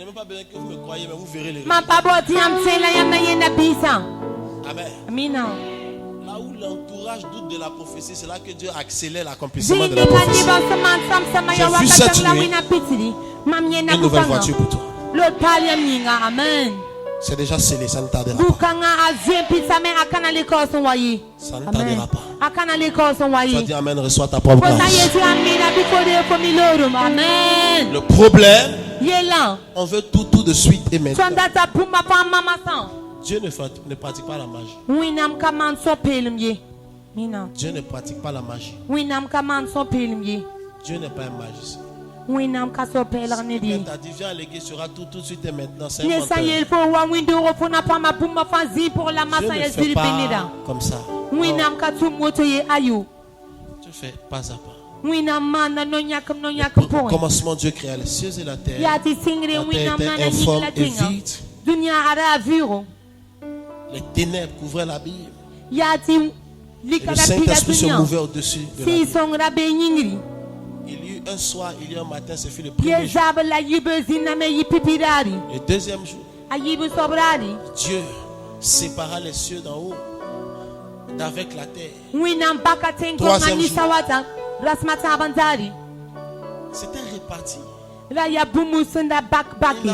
même pas besoin que vous me croyez, mais vous verrez les résultats. Amen. Là où l'entourage doute de la prophétie, c'est là que Dieu accélère l'accomplissement de la prophétie. J'ai vu cette nuit une nouvelle voiture pour toi. Amen. C'est déjà scellé, ça ne tardera pas. Ça ne tardera pas. Tu vas dire Amen, reçois ta propre grâce. Le problème, on veut tout de suite et maintenant. Dieu ne pratique pas la magie. Dieu ne pratique pas la magie. Dieu n'est pas un magicien. Si ta vie à l'église sera tout de suite et maintenant, c'est un menteur. Dieu ne fait pas comme ça. Tu fais pas à pas. Au commencement, Dieu créa les cieux et la terre. La terre était informe et vide. Les ténèbres couvraient l'abîme. Et le Saint-Esprit se mouvait au-dessus de l'abîme. Il y eut un soir, il y a un matin, ce fut le premier jour. Le deuxième jour, Dieu sépara les cieux d'en haut d'avec la terre. Winam bakaten ko Troisième ngani jour. sawata rasmata bandari. C'était réparti. La ya bumu sunda bak Il baki.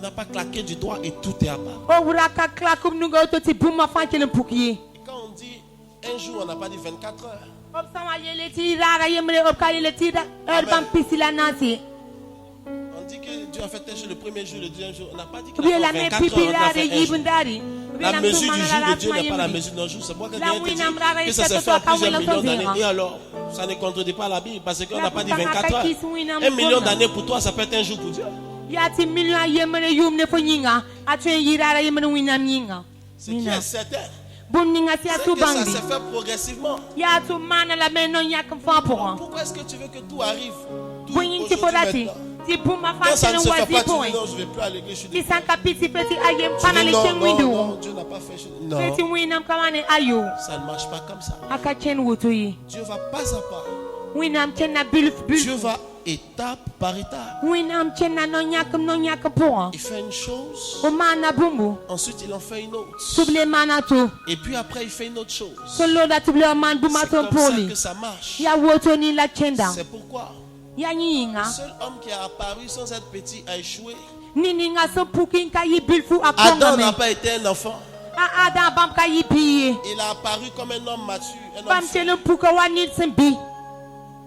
n'a pas claqué du doigt et tout est à part. O wuraka klakum nugo to ti buma fankelen pukiye. Et quand on dit un jour, on n'a pas dit 24 heures. Ob sama yele ti rara yemre ob kayele ti da urban pisila nasi. On dit que Dieu a fait un jour, le premier jour, le deuxième jour. On n'a pas dit qu'il Ubi a la fait ne 24 heures. On a pipilare fait un jour. yibundari. La mesure du jour de Dieu n'est pas la mesure d'un jour. C'est pourquoi quelqu'un te dit que ça s'est fait en plusieurs millions d'années. Et alors, ça ne contredit pas la Bible parce qu'on n'a pas dit 24 heures. 1 million d'années pour toi, ça peut être un jour pour Dieu. Yati million yemre yumne fo nyinga. Atuen yirara yemre winam nyinga. Ce qui est certain, Bunninga si c'est atu que ça bandi. s'est fait progressivement. Yatu mana la menon yakam fa pour. Pourquoi est-ce que tu veux que tout arrive tout Bunyin ti aujourd'hui fodati. maintenant? Ti buma Quand ça ne fankelen se fait wazi pas, tu point. dis non, je ne vais plus à l'église. Je suis Ti dégoûté. sanka piti feti ayem Tu pana dis le non, chen non, window. non, Dieu n'a pas fait. Feti Non, winam kamane ayo. ça ne marche pas comme ça. Aka chen wutuyi. Dieu va pas à pas. Winam chen na bulf bulf. Dieu va étape par étape. Winam chen na non yakam pour. Il fait une chose, O mana bumbu. ensuite il en fait une autre. Tuble mana to. Et puis après il fait une autre chose. Solo da tuble man buma C'est to comme ça poli. que ça marche. Ya woto ni la chenda. C'est pourquoi Ya le nyinga. seul homme qui a apparu sans être petit a échoué. Nini nga so pukin ka yi bulfu Adam akonga me. n'a pas été un enfant. A adam bam ka yi piye. Il a apparu comme un homme mature, un Bam homme fort. chelo puka wanit sembi.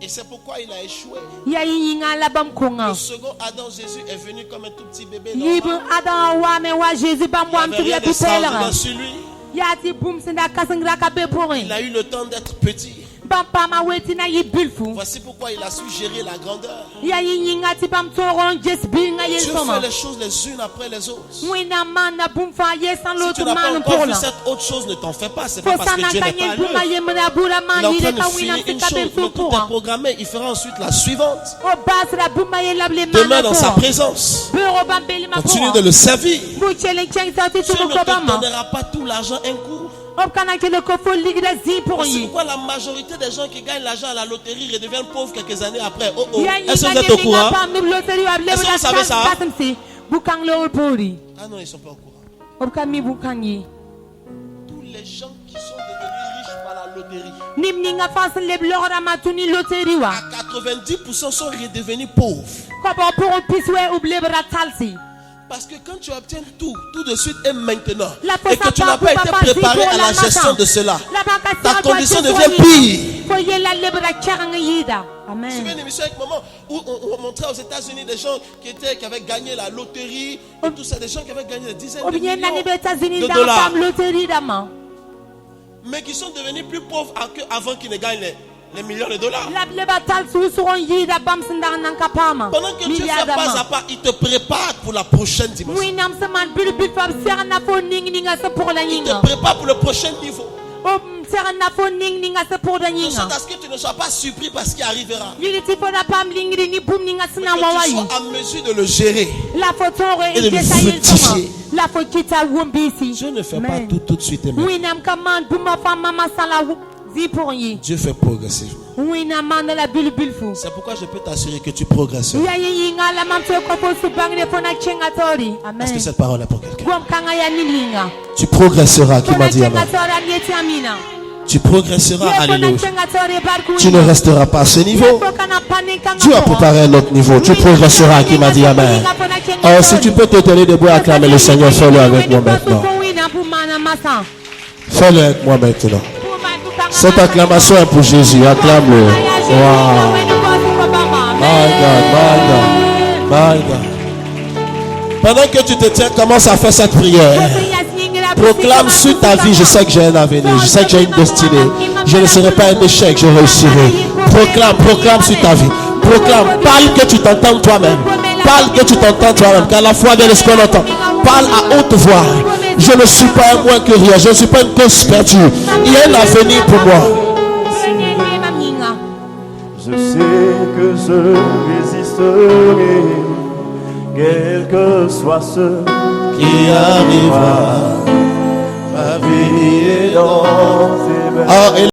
Et c'est pourquoi il a échoué. Ya yinga la bam konga. Le second Adam, Jésus, est venu comme un tout petit bébé Yibu normal. adam wa me wa Jésus bam Il wam n'avait tuya rien de pipela. sang sur lui. Ya ti bum senda kasangra ka be pour. Il a eu le temps d'être petit. Bam pa ma weti na yi bulfu. Voici pourquoi il a su gérer la grandeur. Ya yinga ti bam toron jes bil nga Dieu yel fait soma. les choses les unes après les autres. Wina man na bum fa yesan Si l'autre tu n'as pas man encore pour vu la. cette autre chose, ne t'en fais pas. C'est pas Faut parce ça que na Dieu n'est pas kanyen à buma l'œuvre. yemna bula Il man est en yire train ka de wina finir se une ka chose, be mais so tout pour. est programmé. Il fera ensuite la suivante. O bas la buma ye lable man. Demain dans sa présence. Bureau bam beli ma Continue pour. de le servir. Bu chele cheng sa ti Dieu tu ne ko te bama. donnera pas tout l'argent un coup. O kana chele ko fo ligda zi pour C'est yi. pourquoi la majorité des gens qui gagnent l'argent à la loterie redeviennent pauvres quelques années après. Oh oh. Ya Est-ce que yinga vous êtes au courant? pam no loteri wa Est-ce que vous savez ça? si. Bukang lo pori. Ah non, ils ne sont pas au courant. O ka mi bukang yi. Tous les gens qui sont devenus riches par la loterie, Nim ninga fas le blora matuni loteri wa. à 90% sont redevenus pauvres. Ko bo pour piswe ou blebra talsi. Parce que quand tu obtiens tout de suite et maintenant, La et que tu n'as pas été préparé à la gestion de cela, ta condition devient pire. Foye la lebra charanga yida. Je me souviens Amen. d'une émission avec maman où on montrait aux États-Unis des gens qui avaient gagné la loterie et tout ça, des gens qui avaient gagné des dizaines de Obien na ni millions États-Unis de dans dollars, fam loteri dama. mais qui sont devenus plus pauvres qu'avant qu'ils ne gagnent les millions de dollars. La leba tal su suron yida bam sindar nan kapama. Pendant que Dieu fait pas à pas, il te prépare pour la prochaine dimension. Oui nam seman bil bil fam serna fo ning ninga se pour la Il yinga. te prépare pour le prochain niveau. O serna fo ning ninga se pour la De yinga. sorte à ce que tu ne sois pas surpris par ce qui arrivera. Yili ti fo da pam lingri ni bum ninga Que sina tu wawayi. sois en mesure de le gérer. La photo Et de le est fructifier. La photo kita wombisi. Dieu ne fait pas tout de suite et maintenant. Oui nam commande buma fam mama sala zi pour yi. Dieu fait progressivement. Oui nam man la bil bil fu. C'est pourquoi je peux t'assurer que tu progresseras. Ya yinga la mam to ko fo su bang ne fo na chenga tori. Parce Amen. que cette parole est pour quelqu'un. Gom kanga ya nilinga. Tu progresseras, qui m'a dit Chenga amen. tori alieti amina. Tu progresseras, alléluia. Chenga tori barku. Tu ne resteras pas à ce niveau. Dieu a préparé un autre niveau. Tu progresseras, qui m'a dit amen. Alors si tu peux te tenir debout et acclamer le Seigneur, fais-le avec moi maintenant. Fais-le avec moi maintenant. Cette acclamation est pour Jésus. Acclame-le. Wow. My God, my God, my God. Pendant que tu te tiens, commence à faire cette prière. Proclame sur ta vie, je sais que j'ai un avenir, je sais que j'ai une destinée. Je ne serai pas un échec, je réussirai. Proclame sur ta vie. Proclame, parle que tu t'entends toi-même. Parle que tu t'entends toi-même, car la foi vient de ce qu'on entend. Parle à haute voix. Je ne suis pas un moins que rien, je ne suis pas une cause perdue. Il y a un avenir pour moi. Je sais que je résisterai, quel que soit ce Qui arrivera, ma vie est dans tes mains. Ah, et